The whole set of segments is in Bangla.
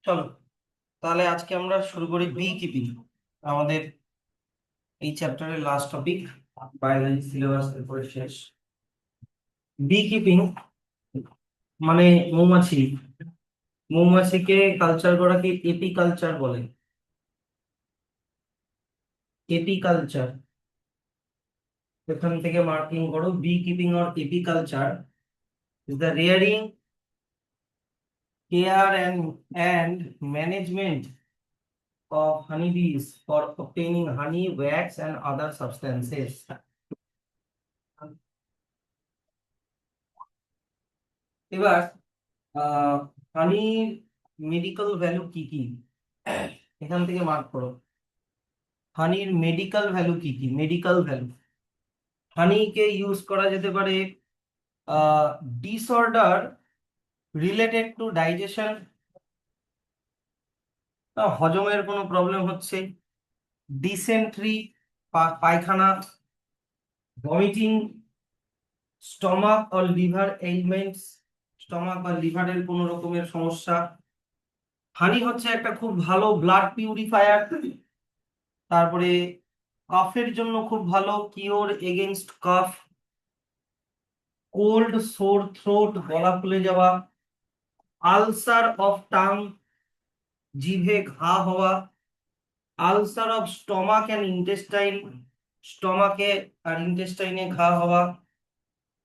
চলো, তাহলে আজকে আমরা শুরু করি বি কিপিং। আমাদের এই চ্যাপ্টারের লাস্ট টপিক, বায়োলজি সিলেবাস এরপরে শেষ। বি কিপিং মানে মৌমাছি। মৌমাছিকে কালচার করাকে এপি কালচার বলে। এপি কালচার, এখান থেকে মার্কিং করো। Beekeeping or apiculture is the rearing, care and management of honeybees for obtaining honey, wax and other substances. এবার হানির মেডিকেল ভ্যালু কি কি, এখান থেকে মার্ক করো। হানির মেডিকেল ভ্যালু কি কি? মেডিকেল ভ্যালু, হানিকে ইউজ করা যেতে পারে ডিসঅর্ডার রিলেটেড টু ডাইজেশন, হজমের কোনো প্রবলেম হচ্ছে, ডিসেন্ট্রি পায়খানা, vomiting, stomach or liver elements, stomach বা লিভারের কোনো রকমের সমস্যা। হানি হচ্ছে একটা খুব ভালো ব্লাড পিউরিফায়ার। তারপরে কফের জন্য খুব ভালো, cure against cough, cold sore throat গলা ফুলে যাওয়া, আলসার অফ টাং জিভে ঘা হওয়া, ulcer of stomach and intestine স্টমাকে আর ইন্টেস্টাইনে ঘা হওয়া,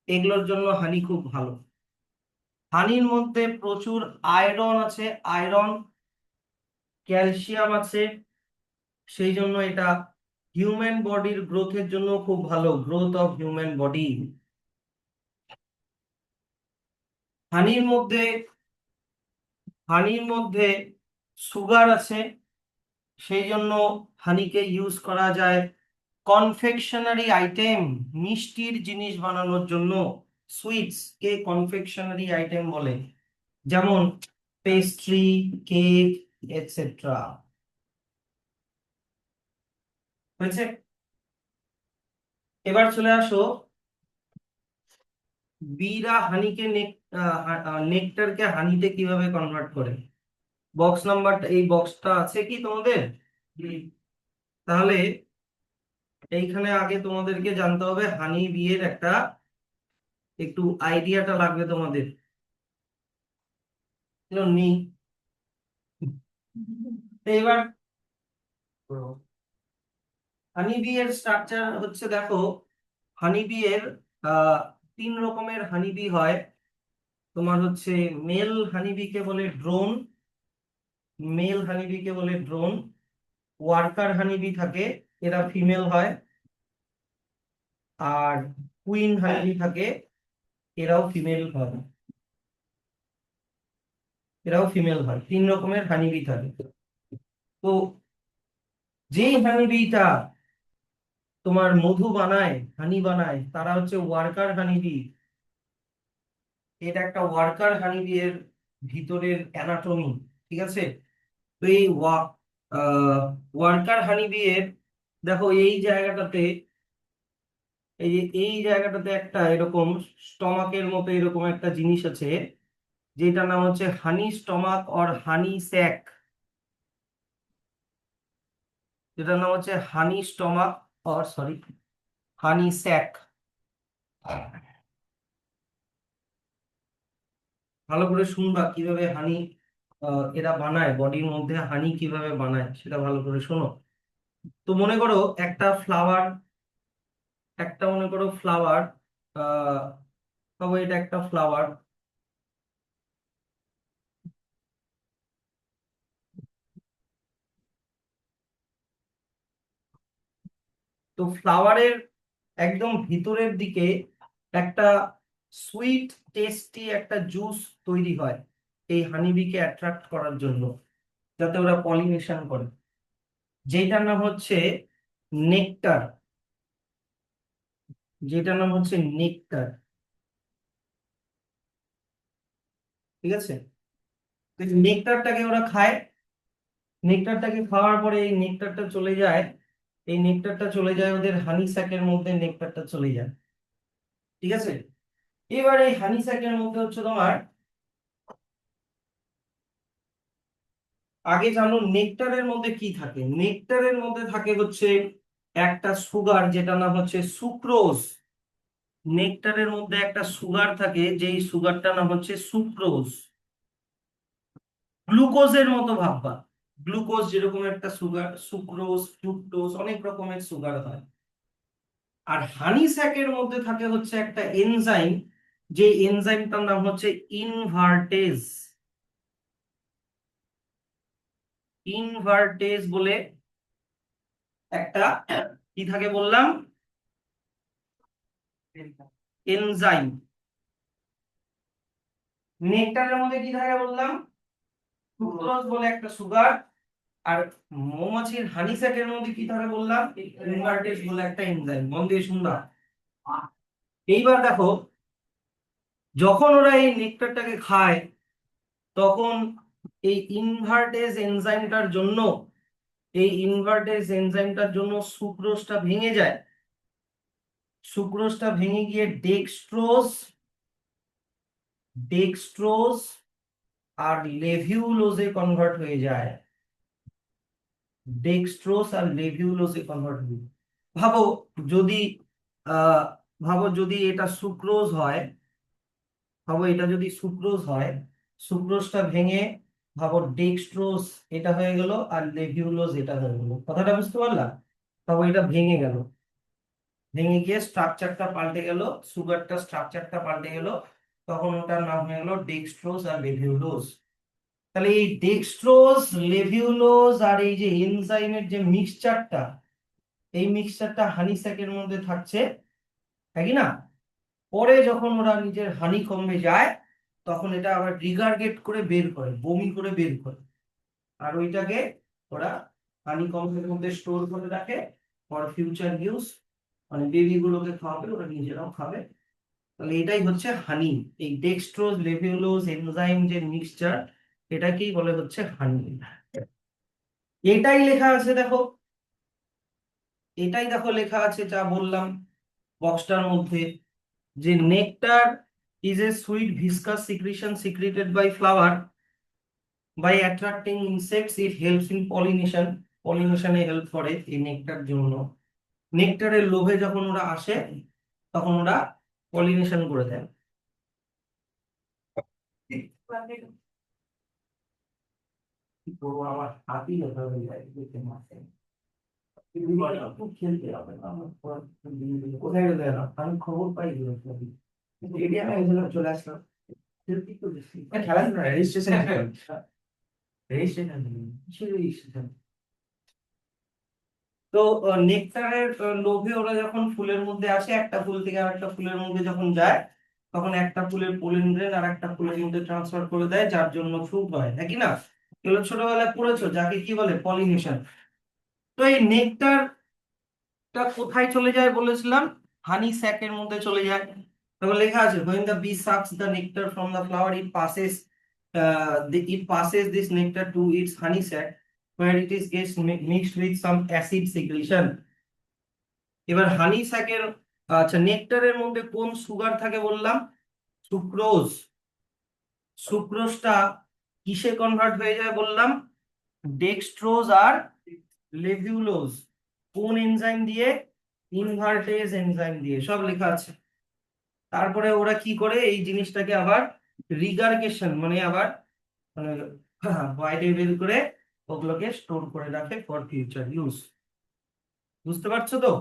এগুলোর জন্য হানি খুব ভালো। হানির মধ্যে প্রচুর আয়রন আছে, আয়রন, ক্যালসিয়াম আছে, সেই জন্য এটা হিউম্যান বডির গ্রোথের জন্য খুব ভালো, গ্রোথ অফ হিউম্যান বডি। হানির মধ্যে হানির মধ্যে সুগার আছে, সেই জন্য হানিকে ইউজ করা যায় কনফেকশনারি আইটেম, মিষ্টির জিনিস বানানোর জন্য। সুইটস কে কনফেকশনারি আইটেম বলে, যেমন পেস্ট্রি, কেক এটসেট্রা। হয়েছে? এবার চলে আসো, বিরা হানিকে নেকটারকে হানিতে কিভাবে কনভার্ট করে। বক্স নাম্বারটা, এই বক্সটা আছে কি তোমাদের? হুম। তাহলে এইখানে আগে তোমাদেরকে জানতে হবে হানি বিয়ের একটা একটু আইডিয়াটা লাগবে তোমাদের। নেই। এবার হানি বিয়ের স্ট্রাকচার হচ্ছে, দেখো, হানি বিয়ের আহ 3 রকমের হানি বি হয়। তোমার হচ্ছে মেল হানিবিকে বলে ড্রোন, মেল হানিবিকে বলে ড্রোন, ওয়ার্কার হানিবি থাকে, এরা ফিমেল হয়, আর কুইন হানিবি থাকে, এরাও ফিমেল হয়। এরাও ফিমেল হয়, 3 রকমের হানিবি থাকে। তো যেই হানিবিটা তোমার মধু বানায়, হানি বানায়, তারা হচ্ছে ওয়ার্কার হানিবি। এটা একটা ওয়ার্কার হানিবি এর ভিতরের অ্যানাটমি, ঠিক আছে? তো এই ওয়ার্কার হানিবি এর, দেখো এই জায়গাটাতে, এই জায়গাটাতে একটা এরকম স্টমাকের মতো এরকম একটা জিনিস আছে, যেটার নাম হচ্ছে honey stomach or honey sac. যেটার নাম হচ্ছে honey stomach or sorry honey sac. ভালো করে শুনবা কিভাবে হানি এরা বানায়, বডির মধ্যে হানি কিভাবে বানায় সেটা ভালো করে শোনো। তো মনে করো একটা ফ্লাওয়ার, মনে করো ফ্লাওয়ার, আহ তবে এটা একটা ফ্লাওয়ার। তো ফ্লাওয়ারের একদম ভিতরের দিকে একটা সুইট টেস্টি একটা জুস তৈরি হয় এই হানিবিকে অ্যাট্রাক্ট করার জন্য, যাতে ওরা পলিনেশন করে, যেটার নাম হচ্ছে নেকটার। যেটার নাম হচ্ছে নেকটার, ঠিক আছে? তো নেকটারটাকে ওরা খায়। নেকটারটাকে খাওয়ার পরে এই নেকটারটা চলে যায়, এই নেকটারটা চলে যায় ওদের হানি স্যাকের মধ্যে, নেকটারটা চলে যায়, ঠিক আছে? এবার এই হানি স্যাকের মধ্যে হচ্ছে তোমার আগে জানো নেকটারের মধ্যে কি থাকে। নেকটারের মধ্যে থাকে হচ্ছে একটা সুগার, যেটা নাম হচ্ছে সুক্রোজ। নেকটারের মধ্যে একটা সুগার থাকে, যেই সুগারটার নাম হচ্ছে সুক্রোজ। গ্লুকোজের মতো ভাববা, গ্লুকোজ যেরকম একটা সুগার, সুক্রোজ, ফ্রুক্টোজ, অনেক রকমের সুগার হয়। আর হানি স্যাকের মধ্যে থাকে হচ্ছে একটা এনজাইম, যে এনজাইমটার নাম হচ্ছে ইনভার্টেজ। ইনভার্টেজ বলে একটা কি থাকে বললাম, এনজাইম। নেকটারের মধ্যে কি থাকে বললাম, সুক্রোজ বলে একটা সুগার। আর মৌমাছির হানি স্যাকের মধ্যে কি থাকে বললাম, ইনভার্টেজ বলে একটা এনজাইম। মন দিয়ে শুনবা। এইবার দেখো, যখন ওরা এই নেকটারটাকে খায়, তখন এই ইনভার্টেজ এনজাইমটার জন্য, সুক্রোজটা ভেঙে যায়। সুক্রোজটা ভেঙে গিয়ে ডেক্সট্রোজ, ডেক্সট্রোজ আর লেভিউলোজে কনভার্ট হয়ে যায়। ডেক্সট্রোজ আর লেভিউলোজে কনভার্ট হয়ে যায়। ভাবো যদি আহ ভাবো যদি এটা সুক্রোজ হয়, ভাবো এটা যদি সুক্রোজ হয়, সুক্রোজটা ভেঙে ভাবো ডেক্সট্রোজ এটা হয়ে গেল, আর লেভিউলোজ এটা হয়ে গেল। কথাটা বুঝতে পারলা? ভাবো এটা ভেঙে গেল, ভেঙে গিয়ে স্ট্রাকচারটা পাল্টে গেল, সুগারটা স্ট্রাকচারটা পাল্টে গেল, তখন ওটার নাম হয়ে গেল ডেক্সট্রোজ আর লেভিউলোজ। তাহলে এই ডেক্সট্রোজ, লেভিউলোজ আর এই যে এনজাইমের যে মিক্সচারটা, এই মিক্সচারটা হানি স্যাকের মধ্যে থাকছে, তাই কি না? পরে যখন ওরা নিজের হানি কমবে যায়, তখন এটা আবার রিগারগেট করে বের করে, বমি করে বের করে। আর ওইটাকে ওরা হানি কম্বের মধ্যে স্টোর করে রাখে ফর ফিউচার ইউজ, মানে বেবি গুলোকে খাওয়াবে, ওরা নিজেরাও খাবে। তাহলে এটাই হচ্ছে হানি। এই ডেক্সট্রোজ, লেভিউলোজ, এনজাইম যে মিক্সচার, এটাকেই বলে হচ্ছে হানি। এটাই লেখা আছে দেখো, এটাই দেখো লেখা আছে যা বললাম বক্সটার মধ্যে, যে nectar is a sweet viscous secretion secreted by flower. By attracting insects it helps in pollination. pollination A help করে এই নেকটার জন্য। নেকটারের লোভে যখন ওরা আসে, তখন ওরা পলিনেশন করে দেয়। কি করবো, আমার হাতই ব্যথা হয়ে যায় দেখতে মাঠে। খুব খেলতে হবে না, কোথায় গেলে আমি খবর পাই স্টেডিয়ামে চলে আসলাম। খেলাধুলা রেজিস্ট্রেশন, রেজিস্ট্রেশন। তো নেকটারের লোভে ওরা যখন ফুলের মধ্যে আসে, একটা ফুল থেকে আরেকটা ফুলের মধ্যে যখন যায়, তখন একটা ফুলের পোলেন গ্রেন আর একটা ফুলের মধ্যে ট্রান্সফার করে দেয়, যার জন্য ফ্রুট হয়, নাকি না? এগুলো ছোটবেলায় পড়েছো, যাকে কি বলে পলিনেশন। তো এই নেকটারটা কোথায় চলে যায় বলেছিলাম, হানি স্যাকের মধ্যে চলে যায়। তখন লেখা আছে when the bee sucks the nectar from the flower it passes this nectar to its honey sac where it is gets mixed with some acid secretion. এবার হানি স্যাকের, আচ্ছা নেকটারের মধ্যে কোন সুগার থাকে বললাম, সুক্রোজ। সুক্রোজটা কিসে কনভার্ট হয়ে যায় বললাম, ডেক্সট্রোজ আর লেভিউলোজ। কোন এনজাইম দিয়ে, ইনভার্টেজ এনজাইম দিয়ে, সব লেখা আছে। তারপরে ওরা কি করে এই জিনিসটাকে আবার রিগারগেশন, মানে আবার মানে বাইরে বের করে ওগুলোকে স্টোর করে রাখে ফর ফিউচার ইউজ। বুঝতে পারছো তো?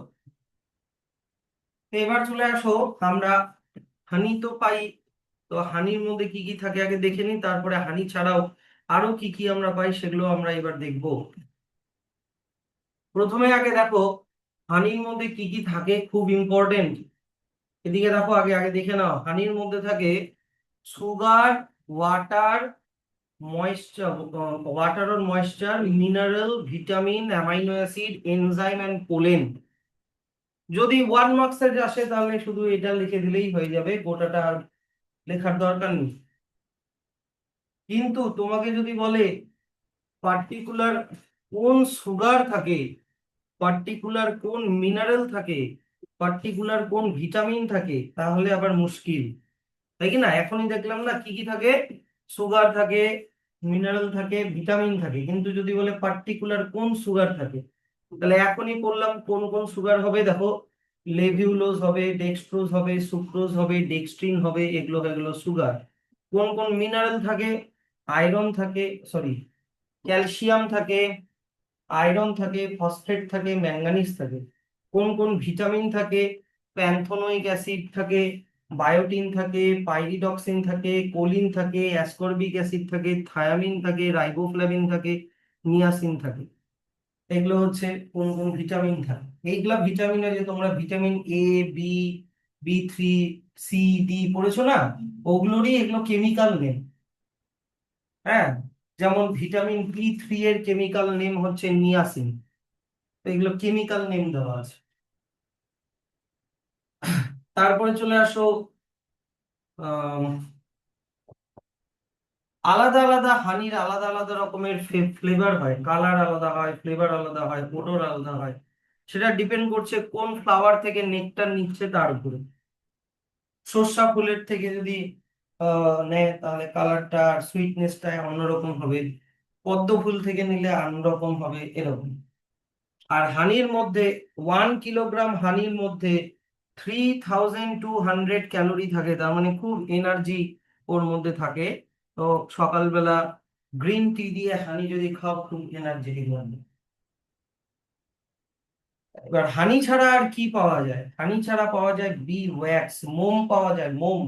তো এবার চলে আসো, আমরা হানি তো পাই, তো হানির মধ্যে কি কি থাকে আগে দেখে নিই, তারপরে হানি ছাড়াও আরো কি কি আমরা পাই সেগুলো আমরা এবার দেখব। প্রথমে আগে দেখো হানির মধ্যে কি কি থাকে, খুব ইম্পর্টেন্ট। এদিকে দেখো, আগে আগে দেখে নাও। হানির মধ্যে থাকে sugar, water, moisture, water or moisture, mineral, vitamin, amino acid, enzyme and pollen. যদি 1 মার্কস এর আসে তাহলে শুধু এটা লিখে দিলেই হয়ে যাবে, গোটাটা আর লেখার দরকার নেই। কিন্তু তোমাকে যদি বলে পার্টিকুলার কোন সুগার থাকে, পার্টিকুলার কোন মিনারেল থাকে, পার্টিকুলার কোন ভিটামিন থাকে, তাহলে আবার মুশকিল, তাই কি না? এখনই দেখলাম না কি কি থাকে, সুগার থাকে, মিনারেল থাকে, ভিটামিন থাকে, কিন্তু যদি বলে পার্টিকুলার কোন সুগার থাকে, তাহলে এখনই বললাম কোন কোন সুগার হবে। দেখো, লেভিউলোজ হবে, ডেক্সট্রোজ হবে, সুক্রোজ হবে, ডেক্সট্রিন হবে, এগুলো এগুলো সুগার। কোন কোন মিনারেল থাকে? আয়রন থাকে, সরি, ক্যালসিয়াম থাকে, আয়রন থাকে, ফসফেট থাকে, ম্যাঙ্গানিজ থাকে। কোন কোন ভিটামিন থাকে? প্যান্থোনোইক অ্যাসিড থাকে, বায়োটিন থাকে, পাইরিডক্সিন থাকে, কোলিন থাকে, অ্যাসকর্বিক অ্যাসিড থাকে, থায়ামিন থাকে, রাইবোফ্লাভিন থাকে, নিয়াসিন থাকে। এগুলো হচ্ছে কোন কোন ভিটামিন থাকে। এইগুলা ভিটামিন, যে তোমরা ভিটামিন এ, বি, বি3, সি, ডি পড়েছো না, ওগুলোরই এগুলো কেমিক্যাল নেম। হ্যাঁ, যেমন ভিটামিন বি3 এর কেমিক্যাল নেম হচ্ছে নিয়াসিন। তো এগুলো কেমিক্যাল নেম দেওয়া আছে। তারপরে চলে আসো, আহ আলাদা আলাদা হানির আলাদা আলাদা রকমের ফ্লেভার হয়, কালার আলাদা হয়, ফ্লেভার আলাদা হয়, ওডর আলাদা হয়। সেটা ডিপেন্ড করছে কোন ফ্লাওয়ার থেকে নেকটার নিচ্ছে তার উপরে। সর্ষা ফুলের থেকে যদি নেয় তাহলে কালারটা আর সুইটনেসটা অন্যরকম হবে, পদ্ম ফুল থেকে নিলে অন্যরকম হবে, এরকম। আর হানির মধ্যে 1 কিলোগ্রাম হানির মধ্যে 3200 ক্যালোরি থাকে, তার মানে খুব এনার্জি ওর মধ্যে থাকে। তো সকালবেলা গ্রিন টি দিয়ে হানি যদি খাও, খুব এনার্জেটিক লাগবে। এবার হানি ছাড়া আর কি পাওয়া যায়? হানি ছাড়া পাওয়া যায় বি ওয়্যাক্স, মোম পাওয়া যায়, মোম।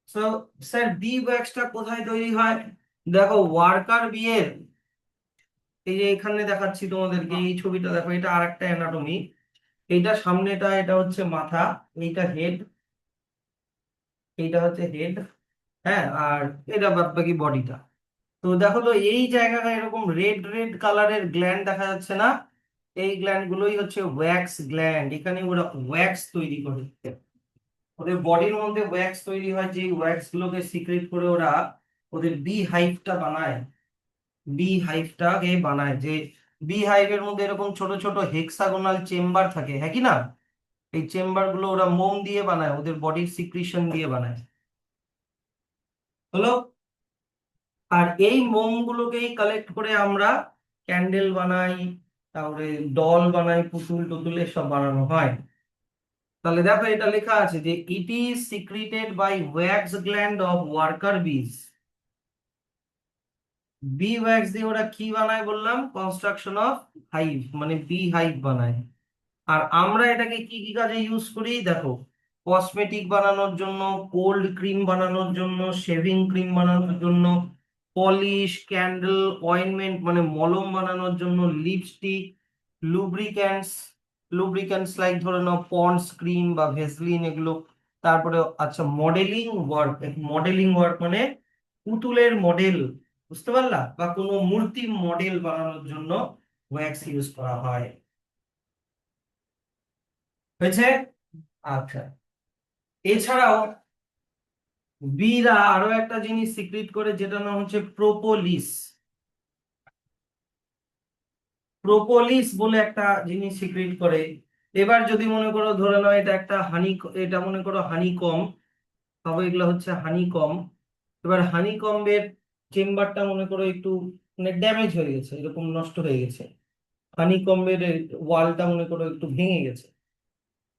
তো স্যার, বি ওয়্যাক্সটা কোথায় তৈরি হয়? দেখো, ওয়ার্কার বি এর, এই যে এখানে দেখাচ্ছি তোমাদেরকে, এই ছবিটা দেখো, এটা আরেকটা অ্যানাটমি। এইটা সামনেটা, এটা হচ্ছে মাথা, এইটা হেড, এইটা হচ্ছে হেড। হ্যাঁ, আর এটা বাদ বাকি বডিটা। তো দেখো তো, এই জায়গাটা এরকম রেড রেড কালারের গ্ল্যান্ড দেখা যাচ্ছে না? এই গ্ল্যান্ড গুলোই হচ্ছে ওয়্যাক্স গ্ল্যান্ড। এখানে ওরা ওয়্যাক্স তৈরি করে, ওদের বডির মধ্যে ওয়্যাক্স তৈরি হয়, যে ওয়্যাক্স গুলোকে সিক্রেট করে ওরা ওদের বি হাইভটা বানায়। বি হাইভটাকে বানায়, যে বি হাইভের মধ্যে এরকম ছোট ছোট হেক্সাগোনাল চেম্বার থাকে, হ্যাঁ কি না? এই চেম্বার গুলো ওরা মোম দিয়ে বানায়, ওদের বডির সিক্রিশন দিয়ে বানায়। হলো। আর এই মোম গুলোকেই কালেক্ট করে আমরা ক্যান্ডেল বানাই, তারপরে ডল বানাই, পুতুল টুতুল এসব বানানো হয়। তাহলে দেখো, এটা লেখা আছে যে it is secreted by wax gland of worker bees. Bee wax দিয়ে ওরা কি বানায় বললাম? কনস্ট্রাকশন অফ হাইভ, মানে বি হাইভ বানায়। আর আমরা এটাকে কি কি কাজে ইউজ করি দেখো, কসমেটিক বানানোর জন্য, কোল্ড ক্রিম বানানোর জন্য, শেভিং ক্রিম বানানোর জন্য, পলিশ, ক্যান্ডেল, অয়েনমেন্ট মানে মলম বানানোর জন্য, লিপস্টিক, লুব্রিক্যান্টস, লুব্রিক্যান্টস লাইক ধরে নাও পন্ডস ক্রিম বা ভেসলিন, এগুলো। তারপরে আচ্ছা, মডেলিং ওয়ার্ক। মডেলিং ওয়ার্ক মানে পুতুলের মডেল, বুঝতে পারলা, বা কোনো মূর্তি মডেল বানানোর জন্য ওয়্যাক্স ইউজ করা হয়। হয়েছে? আচ্ছা, এছাড়াও বীরা আরো একটা জিনিস সিক্রিট করে, যেটা নাম হচ্ছে প্রোপোলিস। প্রোপোলিস বলে একটা জিনিস সিক্রিট করে। এবার যদি মনে করো, ধরে নাও এটা একটা হানি, এটা মনে করো হানি কম, তবে এগুলো হচ্ছে হানি কম। এবার হানি কম্বের চেম্বারটা মনে করো একটু মানে ড্যামেজ হয়ে গেছে, এরকম নষ্ট হয়ে গেছে। হানি কম্বের ওয়ালটা মনে করো একটু ভেঙে গেছে।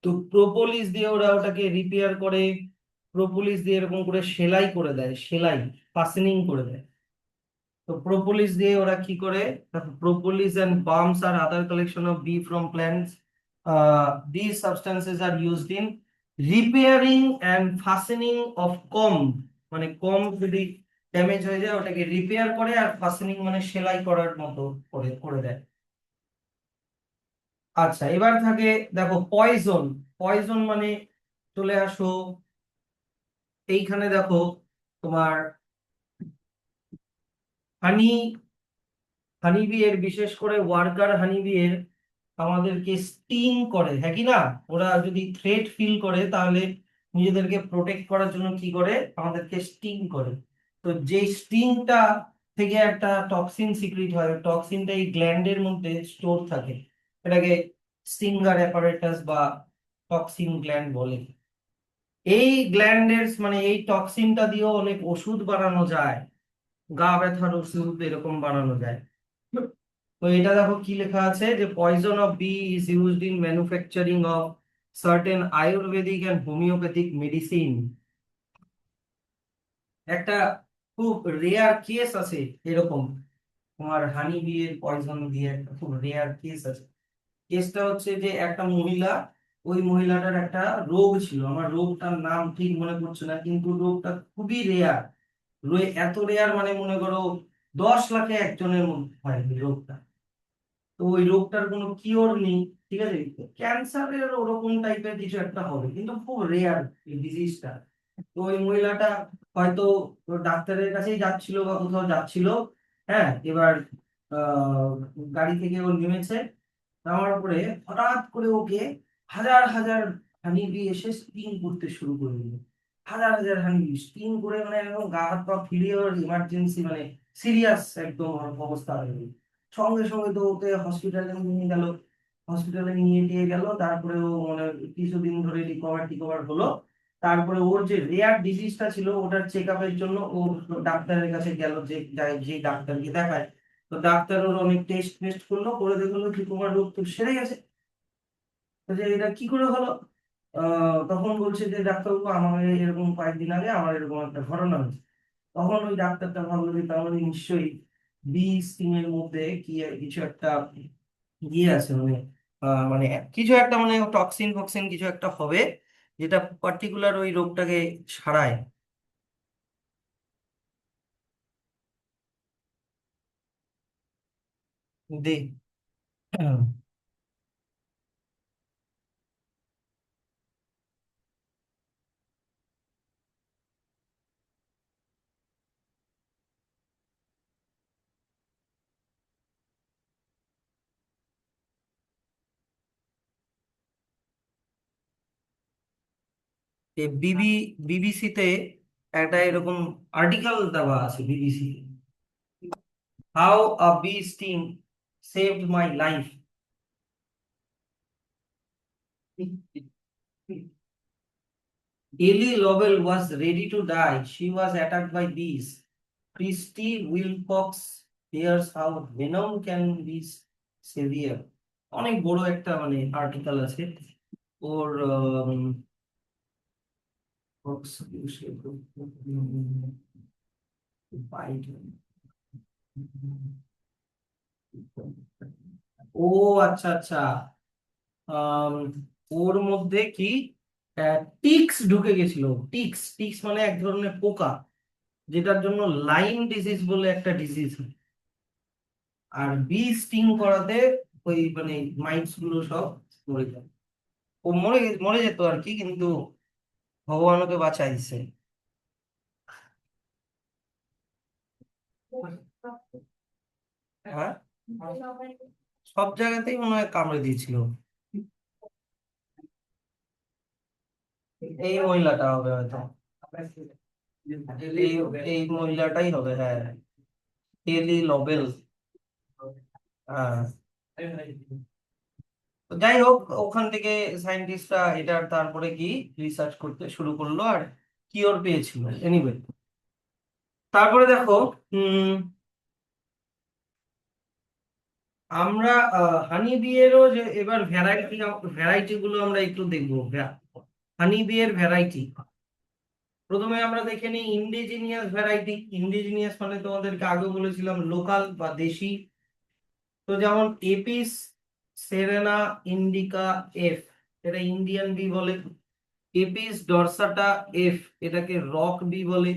তো প্রোপোলিস দিয়ে ওরা ওটাকে রিপেয়ার করে, প্রোপোলিস দিয়ে এরকম করে সেলাই করে দেয়, সেলাই, ফাস্টেনিং করে দেয়। তো প্রোপোলিস দিয়ে ওরা কি করে? Propolis and balms are other collection of bee from plants, these substances are used in repairing and fastening of comb। মানে কম যদি ড্যামেজ হয়ে যায়, ওটাকে রিপেয়ার করে, আর ফাস্টেনিং মানে সেলাই করার মতো করে করে দেয়। আচ্ছা, এবার থাকে, দেখো পয়জন। পয়জন মানে, চলে আসো এইখানে, দেখো তোমার হানি, হানিবি এর, বিশেষ করে ওয়ার্কার হানিবি এর আমাদেরকে স্টিং করে, হ্যাঁ কি না? ওরা যদি থ্রেট ফিল করে, তাহলে নিজেদেরকে প্রোটেক্ট করার জন্য কি করে? আমাদেরকে স্টিং করে। তো যে স্টিংটা থেকে একটা টক্সিন সিক্রিট হয়, টক্সিনটা এই গ্ল্যান্ডের মধ্যে স্টোর থাকে, এটাকে স্টিঙ্গার অ্যাপারেটাস বা টক্সিন গ্ল্যান্ড বলে। এই গ্ল্যান্ডের মানে এই টক্সিনটা দিয়েও অনেক ওষুধ বানানো যায়। গা ব্যথার ওষুধ এরকম বানানো যায়। তো এটা দেখো কি লেখা আছে, যে poison of bee is used in manufacturing of certain Ayurvedic and homeopathic medicine. একটা খুব রেয়ার কেস আছে এরকম, তোমার হানি বি এর পয়জন দিয়ে একটা খুব রেয়ার কেস আছে। কেসটা হচ্ছে যে একটা মহিলা, ওই মহিলাটার একটা রোগ ছিল, আমার রোগটার নাম ঠিক মনে পড়ছে না, কিন্তু রোগটা খুবই রেয়ার। এত রেয়ার মানে মনে করো 10 লাখে একজনের মধ্যে হয় এই রোগটা। তো ওই রোগটার কোনো কিওর নেই, ঠিক আছে। ক্যান্সারের ওরকম টাইপের কিছু একটা হবে, কিন্তু খুব রেয়ার এই ডিজিজটা। তো ওই মহিলাটা হয়তো ওর ডাক্তারের কাছেই যাচ্ছিল বা কোথাও যাচ্ছিল। হ্যাঁ, এবার আহ গাড়ি থেকে ও নেমেছে, নামার পরে হঠাৎ করে ওকে হাজার হাজার হানিবি এসে স্টিং করতে শুরু করে দিল। হাজার হাজার হানিবি স্টিং করে, মানে একদম গা হাত পা ফিরিয়ে ওর ইমার্জেন্সি, মানে সিরিয়াস একদম ওর অবস্থা হয়ে গেল। সঙ্গে সঙ্গে তো ওকে হসপিটালে নিয়ে গেল। হসপিটালে নিয়ে দিয়ে গেল, তারপরে ও মানে কিছুদিন ধরে রিকভার হলো। তারপরে ওর যে রেয়ার ডিজিজটা ছিল ওটার চেক আপের জন্য ও ডাক্তারের কাছে গেল, যে ডাক্তারকে দেখায়। তো ডাক্তার ওর অনেক টেস্ট ফেস্ট করলো, করে দেখলো কি তোমার রোগ তো সেরে গেছে। তো যে এটা কি করে হলো? তখন বলছে যে ডাক্তারবাবু, আমার এরকম কয়েকদিন আগে আমার এরকম একটা ঘটনা হয়েছে। তখন ওই ডাক্তারটা ভাবলো যে তাহলে নিশ্চয়ই বি স্টিং এর মধ্যে কি কিছু একটা ইয়ে আছে, মানে মানে কিছু একটা, মানে টক্সিন ফক্সিন কিছু একটা হবে, যেটা পার্টিকুলার ওই রোগটাকে সারায়। দে বিবি বিবিসিতে একটা এরকম আর্টিকেল দেওয়া আছে, BBC, how a bee sting saved my life. Ellie Lovell was ready to die. She was attacked by bees. Christy Wilcox hears how venom can be severe. অনেক বড় একটা মানে আর্টিকেল আছে ওর। ও আচ্ছা আচ্ছা। আম, ওর মধ্যে কি টিক্স ঢুকে গেছিল। টিক্স টিক্স মানে এক ধরনের পোকা, যেটার জন্য লাইম ডিজিজ বলে একটা ডিজিজ। আর বি স্টিং করাতে ওই মানে মাইটস গুলো সব মরে যায়। ও মরে যেত আর কি, কিন্তু ভগবান ওকে বাঁচাইছে। হ্যাঁ, সব জায়গাতেই মনে হয় কামড়ে দিয়েছিল। এই মহিলাটা হবে হয়তো, এই এই মহিলাটাই হবে, হ্যাঁ। এলি লবেল। হ্যাঁ, তো যাই হোক, ওখান থেকে সায়েন্টিস্টরা এটার তারপরে কি রিসার্চ করতে শুরু করলো, আর কিওর পেয়েছিল এনিওয়ে। তারপরে দেখো, উম আমরা হানি বিয়েরও যে এবার ভ্যারাইটি গুলো আমরা একটু দেখবো। হানি বিয়ের ভ্যারাইটি, প্রথমে আমরা দেখে নিই ইন্ডিজিনিয়াস ভ্যারাইটি। ইন্ডিজিনিয়াস মানে তোমাদেরকে আগে বলেছিলাম লোকাল বা দেশি। তো যেমন এপিস সেরেনা ইন্ডিকা এফ, এটা ইন্ডিয়ান বি বলে। এপিস ডরসাটা এফ, এটাকে রক বি বলে।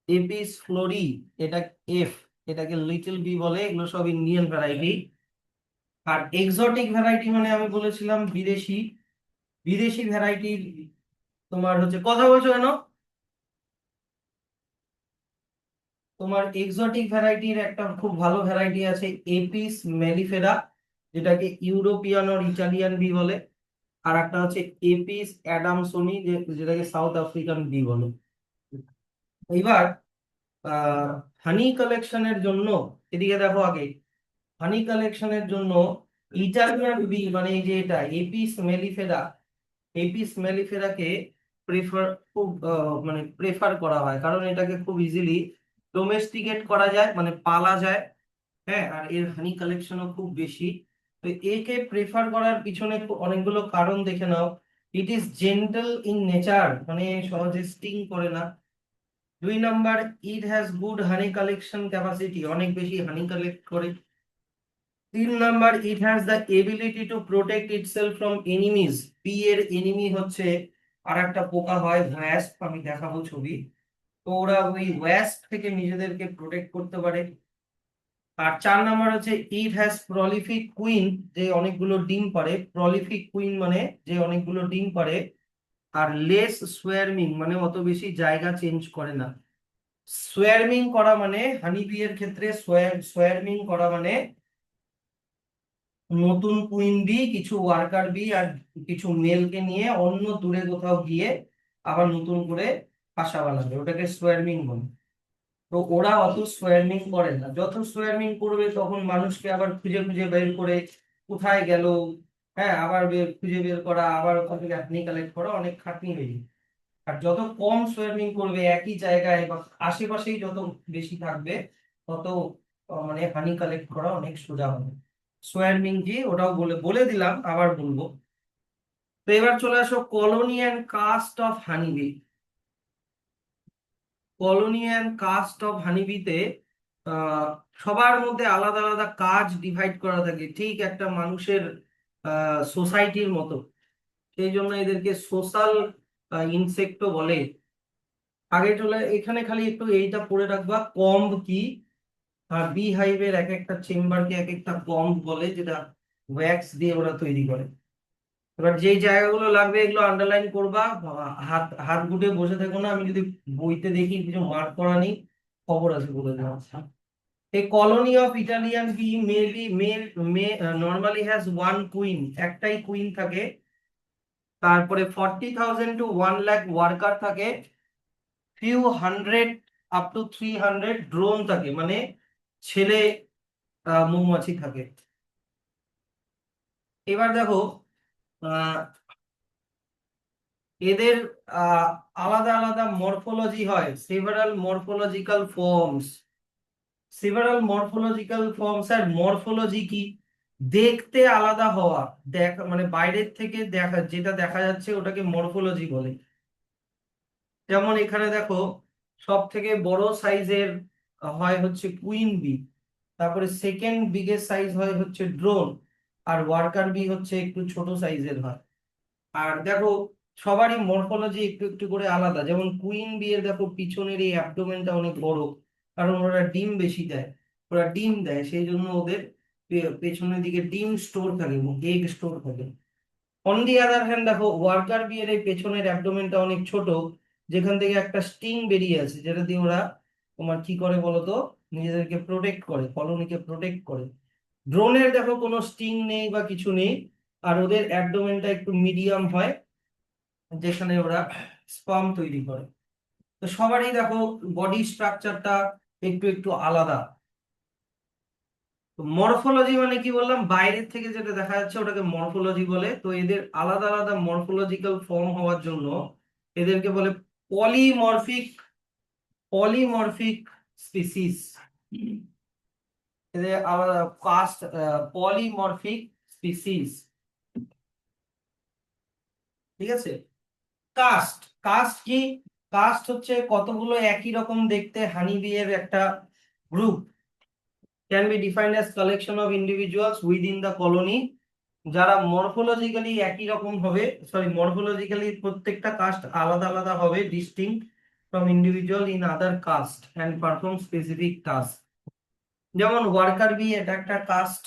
এপিস ফ্লোরি, এটা এফ, এটাকে লিটল বি বলে। এগুলো সব ইন্ডিয়ান ভ্যারাইটি। আর এক্সোটিক ভ্যারাইটি মানে আমি বলেছিলাম বিদেশি। বিদেশি ভ্যারাইটির তোমার হচ্ছে, কথা বলছো কেন? তোমার এক্সোটিক ভ্যারাইটির একটা খুব ভালো ভ্যারাইটি আছে, এপিস মেলিফেরা, যেটাকে ইউরোপিয়ান আর ইটালিয়ান বি বলে। আর একটা হচ্ছে এপিস অ্যাডামসনি, যেটাকে সাউথ আফ্রিকান বি বলে। এবার আহ হানি কালেকশনের জন্য, এদিকে দেখো আগে, হানি কালেকশনের জন্য ইটালিয়ান বি মানে এই যে এটা এপিস মেলিফেরা, এপিস মেলিফেরাকে প্রেফার, খুব মানে প্রেফার করা হয়, কারণ এটাকে খুব ইজিলি ডোমেস্টিকেট করা যায় মানে পালা যায়। হ্যাঁ, আর এর হানি কালেকশনও খুব বেশি। তো একে প্রেফার করার পিছনে অনেকগুলো কারণ দেখে নাও। It is gentle in nature, মানে সহজে স্টিং করে না। 2 number, it has good honey collection capacity, অনেক বেশি হানি কালেক্ট করে। 3 number, it has the ability to protect itself from enemies. Bee এর এনিমি হচ্ছে আর একটা পোকা হয় ওয়াস্প, আমি দেখাবো ছবি। তো ওরা ওই ওয়াস্প থেকে নিজেদেরকে প্রোটেক্ট করতে পারে। আর 4 নাম্বার হচ্ছে ইট হ্যাজ প্রলিফিক কুইন, যে অনেকগুলো ডিম পারে। প্রলিফিক কুইন মানে যে অনেকগুলো ডিম পারে। আর লেস সোয়ার্মিং মানে অত বেশি জায়গা চেঞ্জ করে না। সোয়ার্মিং করা মানে হানি বি এর ক্ষেত্রে সোয়ার্মিং করা মানে নতুন কুইন বি, কিছু ওয়ার্কার বি আর কিছু মেলকে নিয়ে অন্য দূরে কোথাও গিয়ে আবার নতুন করে বাসা বানাবে, ওটাকে সোয়ার্মিং বলে। তো ওরা অত সোয়ার্মিং করে না, যত সোয়ার্মিং করবে তখন মানুষকে আবার খুঁজে খুঁজে বের করে কোথায় গেল, হ্যাঁ আবার খুঁজে বের করা, আবার ওখান থেকে আপনি কালেক্ট করা, অনেক খাটনি হয়ে যায়। আর যত কম সোয়ার্মিং করবে একই জায়গায় বা আশেপাশেই যত বেশি থাকবে, তত মানে হানি কালেক্ট করা অনেক সোজা হবে। সোয়ার্মিং কি ওটাও বলে বলে দিলাম, আবার বলবো। তো এবার চলে আসো colony and caste of honeybee. Colony and caste of হানিবিতে আহ সবার মধ্যে আলাদা আলাদা কাজ ডিভাইড করা থাকে, ঠিক একটা মানুষের সোসাইটির মতো। সেই জন্য এদেরকে সোশ্যাল ইনসেক্টও বলে। আগে চলে এখানে খালি একটু এইটা পড়ে রাখবা, কম্ব কি। আর বি হাইভের এক একটা চেম্বারকে এক একটা কম্ব বলে, যেটা ওয়্যাক্স দিয়ে ওরা তৈরি করে। এবার যেই জায়গাগুলো লাগবে এগুলো আন্ডারলাইন করবা। হাত হাত গুটে বসে থেকো না, আমি যদি বইতে দেখি কিছু মার্ক করা নেই, খবর আছে বলে দেওয়া। A colony of Italian bee may normally has one queen, একটাই কুইন থাকে। তারপরে 40,000 to 1 lakh ওয়ার্কার থাকে। Few hundred up to 300 drone থাকে, মানে ছেলে মৌমাছি থাকে। এবার দেখো আহ, এদের আহ, আলাদা আলাদা মরফোলজি হয়, several morphological forms. Several morphological forms আর মরফোলজি কি, দেখতে আলাদা হওয়া। দেখা মানে বাইরের থেকে দেখা যেটা দেখা যাচ্ছে ওটাকে মরফোলজি বলে। যেমন এখানে দেখো সব থেকে বড় সাইজের হয় হচ্ছে কুইন বি, তারপরে সেকেন্ড বিগেস্ট সাইজ হয় হচ্ছে ড্রোন, আর ওয়ার্কার বি হচ্ছে একটু ছোট সাইজের হয়। আর দেখো সবারই মরফোলজি একটু একটু করে আলাদা। যেমন কুইন বি এর দেখো পিছনের এই অ্যাবডোমেনটা অনেক বড়, কারণ ওরা ডিম বেশি দেয়। ওরা ডিম দেয় সেই জন্য ওদের পেছনের দিকে ডিম স্টোর থাকে এবং এগ স্টোর থাকে। অন দি আদার হ্যান্ড দেখো ওয়ার্কার বি এর এই পেছনের অ্যাবডোমেনটা অনেক ছোট, যেখান থেকে একটা স্টিং বেরিয়ে আসে, যেটা দিয়ে ওরা তোমার কি করে বলতো, নিজেদেরকে প্রোটেক্ট করে, কলোনিকে প্রোটেক্ট করে। ড্রোনের দেখো কোনো স্টিং নেই বা কিছু নেই, আর ওদের অ্যাবডোমেনটা একটু মিডিয়াম হয়, যেখানে ওরা স্পার্ম তৈরি করে। তো সবারই দেখো বডি স্ট্রাকচারটা একটু একটু আলাদা। মরফোলজি মানে কি বললাম, বাইরের থেকে যেটা দেখা যাচ্ছে ওটাকে মরফোলজি বলে। তো এদের আলাদা আলাদা মরফোলজিক্যাল ফর্ম হওয়ার জন্য এদেরকে বলে পলিমরফিক। Polymorphic species. এদের আলাদা কাস্ট, পলিমরফিক স্পিসিস। ঠিক আছে। কাস্ট, কাস্ট কি, কাস্ট হচ্ছে কতগুলো একই রকম দেখতে হানি বি এর একটা group. Can be defined as collection of individuals within the colony, যারা মরফোলজিক্যালি একই রকম হবে। সরি, মরফোলজিক্যালি প্রত্যেকটা কাস্ট আলাদা আলাদা হবে, distinct from individual in other caste and perform specific task. যেমন ওয়ার্কার বি এটা একটা কাস্ট,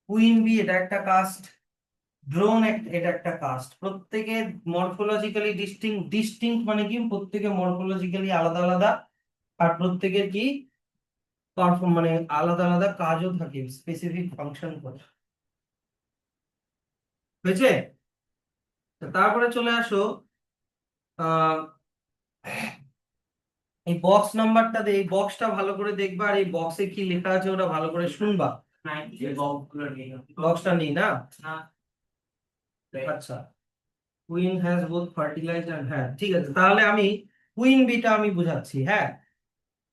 কুইন বি এটা একটা কাস্ট, ড্রোন এটা একটা কাস্ট। প্রত্যেকে মরফোলজিক্যালি ডিস্টিংক্ট। ডিস্টিংক্ট মানে কি, প্রত্যেকে মরফোলজিক্যালি আলাদা আলাদা, আর প্রত্যেকের কি পারফর্ম মানে আলাদা আলাদা কাজও থাকে, স্পেসিফিক ফাংশন করে। হয়েছে। তো তারপরে চলে আসো আহ এই বক্স নাম্বারটা এই বক্সটা ভালো করে দেখবা, আর এই বক্সে কি লেখা আছে ওটা ভালো করে শুনবা। বক্সটা নেই না? আচ্ছা, queen has both fertilised and, হ্যাঁ ঠিক আছে, তাহলে আমি কুইন বিটা আমি বুঝাচ্ছি। হ্যাঁ,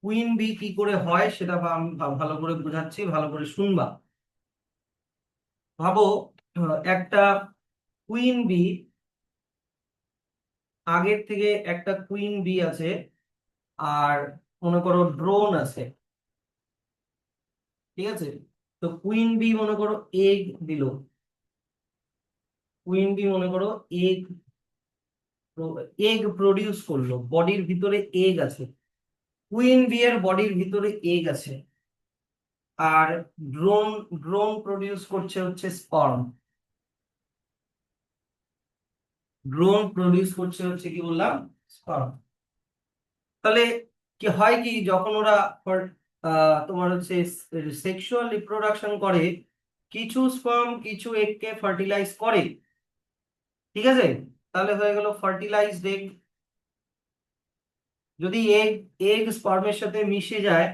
কুইন বি কি করে হয় সেটা আমি ভালো করে বোঝাচ্ছি, ভালো করে শুনবা। ভাবো একটা কুইন বি, আগের থেকে একটা কুইন বি আছে, আর মনে করো ড্রোন আছে, ঠিক আছে? তো কুইন বি মনে করো এগ দিল, কুইন বি মনে করো এগ এগ প্রডিউস করলো, বডির ভিতরে এগ আছে, কুইন বি এর বডির ভিতরে এগ আছে। আর ড্রোন ড্রোন প্রডিউস করছে হচ্ছে স্পার্ম, ড্রোন প্রডিউস করছে হচ্ছে কি বললাম, স্পার্ম। তাহলে কি হয়, কি যখন ওরা তোমার হচ্ছে সেক্সুয়াল রিপ্রোডাকশন করে, কিছু স্পার্ম কিছু এগকে ফার্টিলাইজ করে, ঠিক আছে? তাহলে হয়ে গেল ফার্টিলাইজড এগ। যদি এগ এগ স্পার্মের সাথে মিশে যায়,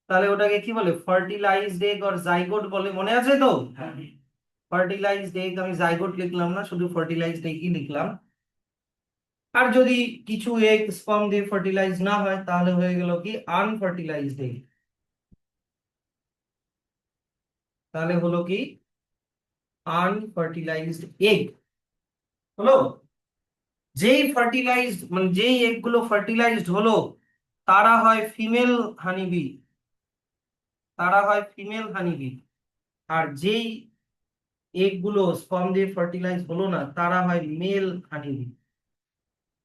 তাহলে ওটাকে কি বলে, ফার্টিলাইজড এগ আর জাইগোট বলে, মনে আছে তো? ফার্টিলাইজড এগ, আমি জাইগোট লিখলাম না, শুধু ফার্টিলাইজড এগই লিখলাম। আর যদি কিছু এগ স্পার্ম দিয়ে ফার্টিলাইজ না হয়, তাহলে হয়ে গেল কি আনফার্টিলাইজড এগ। তাহলে হলো কি আনফার্টিলাইজড এগ হলো। যেই ফার্টিলাইজড মানে যেই এগ গুলো ফার্টিলাইজড হলো, তারা হয় ফিমেল হানিবি, তারা হয় ফিমেল হানিবি। আর যেই এগ গুলো স্পার্ম দিয়ে ফার্টিলাইজ হলো না, তারা হয় মেল হানিবি।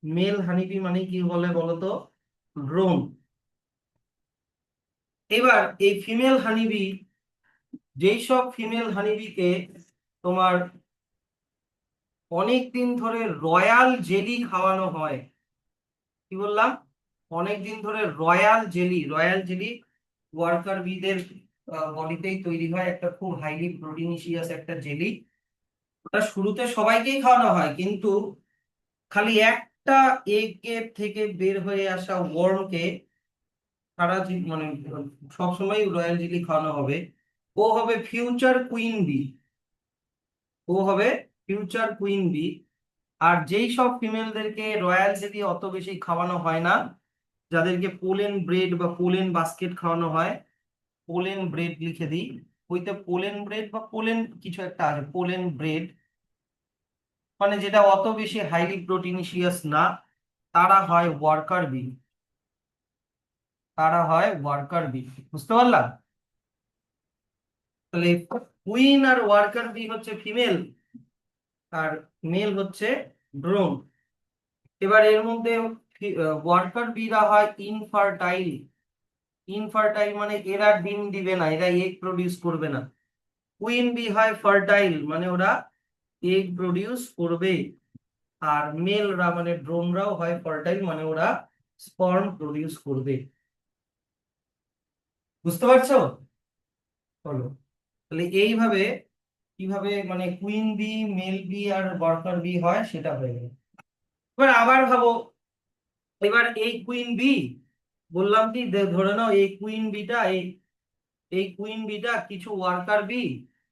মেল হানিবি মানে কি বলে বলতো, ড্রোন। এবার এই ফিমেল হানিবি, যেই সব ফিমেল হানিবিকে তোমার অনেক দিন ধরে রয়্যাল জেলি খাওয়ানো হয়, কি বললাম, অনেক দিন ধরে royal jelly, royal jelly worker বিদের বডিতেই তৈরি হয়, একটা খুব হাইলি প্রোটিনিশিয়াস একটা জেলি। ওটা শুরুতে সবাইকেই খাওয়ানো হয়, কিন্তু খালি একটা এগের থেকে বের হয়ে আসা ওয়ার্মকে মানে সবসময় রয়্যাল জেলি খাওয়ানো হবে। ও হবে ফিউচার কুইন বি, ও হবে ফিউচার কুইন বি। আর যেই সব ফিমেলদেরকে রয়্যাল জেলি অত বেশি খাওয়ানো হয় না, যাদেরকে পোলেন ব্রেড বা পোলেন বাস্কেট খাওয়ানো হয়, পোলেন ব্রেড লিখে দিই, ওইতে পোলেন ব্রেড বা পোলেন কিছু একটা আছে, পোলেন ব্রেড, মানে যেটা অত বেশি হাইলি প্রোটিনিশিয়াস না, তারা হয় ওয়ার্কার বি, তারা হয় ওয়ার্কার বি। বুঝতে পারলাম? তাহলে কুইন আর ওয়ার্কার বি হচ্ছে ফিমেল, আর মেল হচ্ছে ড্রোন। এবার এর মধ্যে ওয়ার্কার বিরা হয় ইনফার্টাইল, ইনফার্টাইল মানে এরা ডিম দিবে না, এরা এগ প্রডিউস করবে না। কুইন বি হয় ফার্টাইল, মানে ওরা এগ প্রডিউস করবে। আর মেলরা মানে ড্রোনরাও হয় ফার্টাইল, মানে ওরা স্পার্ম প্রডিউস করবে। বুঝতে পারছো? চলো, তাহলে এইভাবে কিভাবে মানে কুইন বি, মেল বি আর ওয়ার্কার বি হয় সেটা হয়ে গেল। এবার আবার ভাবো, এবার এই কুইন বি, বললাম কি ধরে নাও এই কুইন বিটা, এই কুইন বিটা কিছু ওয়ার্কার বি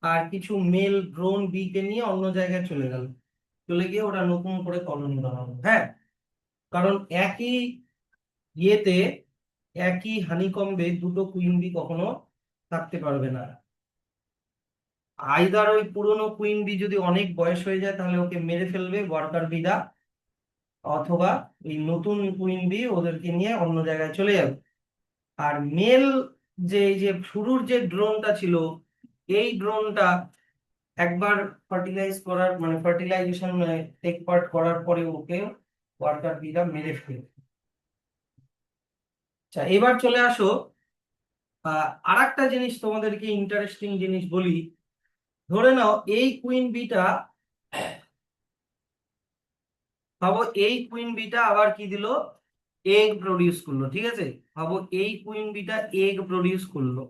আর কিছু মেল ড্রোন বি কে নিয়ে অন্য জায়গায় চলে গেল, চলে গিয়ে ওরা নতুন করে কলোনি বানালো। হ্যাঁ, কারণ একই ইয়েতে, একই হানিকম্বে দুটো কুইন বি কখনো থাকতে পারবে না। আইদার ওই পুরনো কুইন বি যদি অনেক বয়স হয়ে যায়, তাহলে ওকে মেরে ফেলবে ওয়ার্কার বিরা, অথবা এই নতুন কুইন বি ওদেরকে নিয়ে অন্য জায়গায় চলে যাবে। আর মেল, যে এই যে শুরুর যে ড্রোনটা ছিল, এই ড্রোনটা একবার ফার্টিলাইজ করার মানে ফার্টিলাইজেশন মানে টেক পার্ট করার পরে ওকে ওয়ার্কার বিরা মেরে ফেলে। আচ্ছা, এবার চলে আসো আর একটা জিনিস তোমাদেরকে ইন্টারেস্টিং জিনিস বলি। ধরে নাও এই কুইন বিটা, ভাবো এই কুইন বিটা আবার কি দিল, এগ প্রডিউস করলো, ঠিক আছে? ভাবো এই কুইন বিটা এগ প্রডিউস করলো,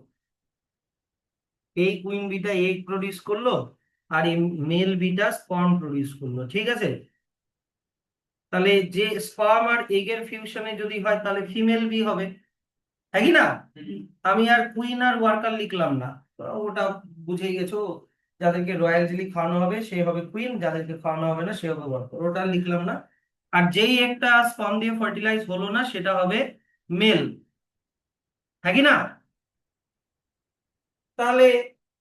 এই কুইন বিটা এগ প্রডিউস করলো, আর এই মেল বিটা স্পার্ম প্রডিউস করলো, ঠিক আছে? তাহলে যে স্পার্ম আর এগের ফিউশনে যদি হয়, তাহলে ফিমেল বি হবে, তাই কি না? আমি আর কুইন আর ওয়ার্কার লিখলাম না, তো ওটা বুঝেই গেছো, যাদেরকে রয়্যাল জেলি খাওয়ানো হবে সে হবে কুইন, যাদেরকে খাওয়ানো হবে না সে হবে ওয়ার্কার, ওটা লিখলাম না। আর যেই একটা স্পার্ম দিয়ে ফার্টিলাইজ হলো না, সেটা হবে মেল। হ্যাঁ কি না? তাহলে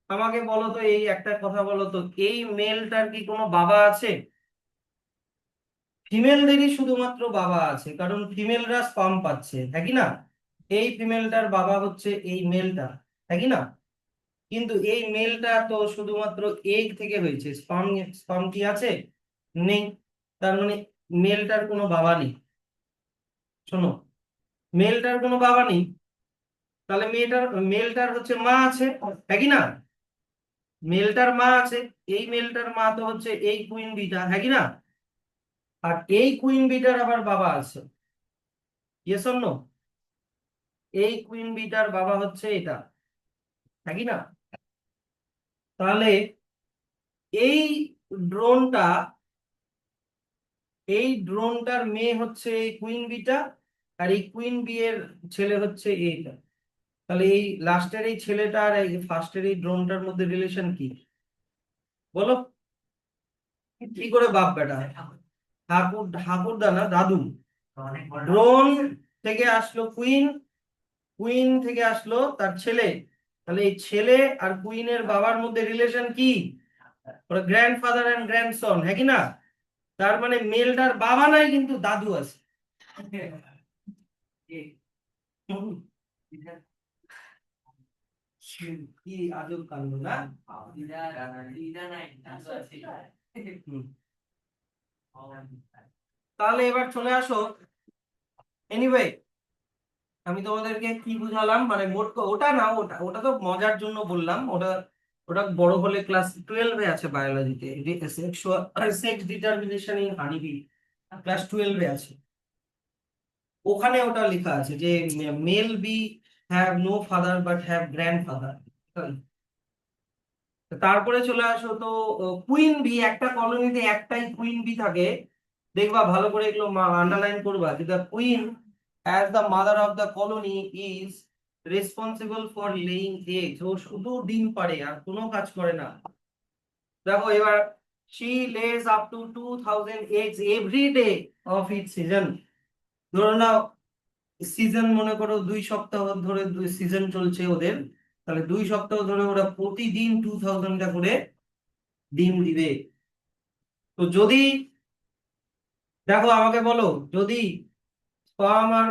আমাকে বলো তো, এই একটা কথা বলো তো, এই মেলটার কি কোনো বাবা আছে? ফিমেলদেরই শুধুমাত্র বাবা আছে, কারণ ফিমেলরা স্পার্ম পাচ্ছে, হ্যাঁ কি না? এই ফিমেলটার বাবা হচ্ছে এই মেলটা, হ্যাঁ কি না? কিন্তু এই মেলটা তো শুধুমাত্র এগ থেকে হয়েছে, স্পার্ম স্পার্ম কি আছে? নেই। তার মানে মেলটার কোনো বাবা নেই। শোনো, মেলটার কোনো বাবা নেই, তাহলে মেলটার হচ্ছে মা আছে, হ্যাঁ কি না? মেলটার মা আছে, এই মেলটার মা তো হচ্ছে এই কুইন বিটা, হ্যাঁ কি না? আর এই কুইন বিটার আবার বাবা আছে, ইয়েস অর নো? এই কুইন বিটার বাবা হচ্ছে এটা, হ্যাঁ কি না? তাহলে এই ড্রোনটা, এই ড্রোনটার মেয়ে হচ্ছে এই কুইন বিটা, আর এই কুইন বি এর ছেলে হচ্ছে এইটা। তাহলে এই লাস্টের এই ছেলেটা আর এই ফার্স্টের এই ড্রোনটার মধ্যে রিলেশন কি বলো? কি করে বাপ বেটা? ঠাকুরদা না, দাদু। ড্রোন থেকে আসলো কুইন, কুইন থেকে আসলো তার ছেলে। তাহলে এই ছেলে আর কুইনের বাবার মধ্যে রিলেশন কি? ওরা গ্র্যান্ডফাদার এন্ড গ্র্যান্ডসন, হ্যাঁ কি না? তার মানে মেলটার বাবা নাই কিন্তু দাদু আছে। কি আজব কাণ্ড না? হুম। তাহলে এবার চলে আসো, এনিওয়ে, আমি তোমাদেরকে কি বুঝালাম, মানে ওটা না, ওটা ওটা তো মজার জন্য বললাম, ওটা ওটা বড় হলে ক্লাস 12-এ আছে বায়োলজিতে, sex determination in honeybee, class 12-এ আছে। ওখানে ওটা লেখা আছে যে male bee have no father but have grandfather. তারপরে চলে আসো তো, কুইন বি, একটা কলোনিতে একটাই কুইন বি থাকে, দেখবা ভালো করে এগুলো আন্ডারলাইন করবা, যে the queen as the mother of the colony is responsible for laying eggs. ও শুধু ডিম পাড়ে আর কোনো কাজ করে না। দেখো এবার, শি লেজ up to 2000 eggs every day of it season. ধরো নাও, সিজন মনে করো 2 সপ্তাহ ধরে সিজন চলছে ওদের, তাহলে 2 সপ্তাহ ধরে ওরা প্রতিদিন 2000টা করে ডিম দিবে। তো যদি, দেখো আমাকে বলো, যদি স্পার্ম আর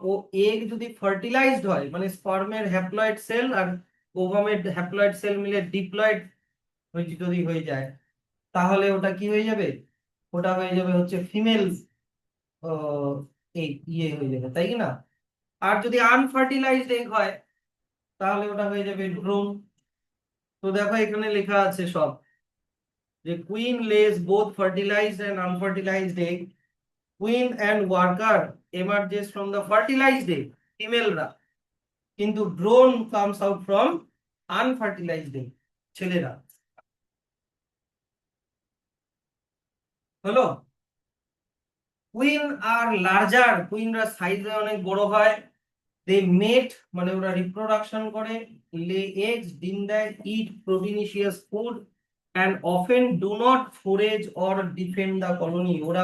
ও এগ যদি ফার্টিলাইজড হয়, মানে স্পার্মের হ্যাপ্লয়েড সেল আর ওভামের হ্যাপ্লয়েড সেল মিলে ডিপ্লয়েড যদি হয়ে যায়, তাহলে ওটা কি হয়ে যাবে? ওটা হয়ে যাবে হচ্ছে ফিমেল এগ, ইয়ে হয়ে যাবে, তাই কি না? আর যদি আনফার্টিলাইজড এগ হয়, তাহলে ওটা হয়ে যাবে ভ্রূণ। তো দেখো এখানে লেখা আছে সব, যে queen lays both fertilised and unfertilized egg, queen and worker emerges from the fertilized egg, ফিমেলরা, কিন্তু drone comes out from unfertilized egg, ছেলেরা। হলো? কুইন আর লার্জার, কুইনরা সাইজে অনেক বড় হয়, দে মেট, মানে ওরা রিপ্রোডাকশন করে, লে এগস, ডিম দেয়, it proteinaceous food and often do not forage or defend the colony. ওরা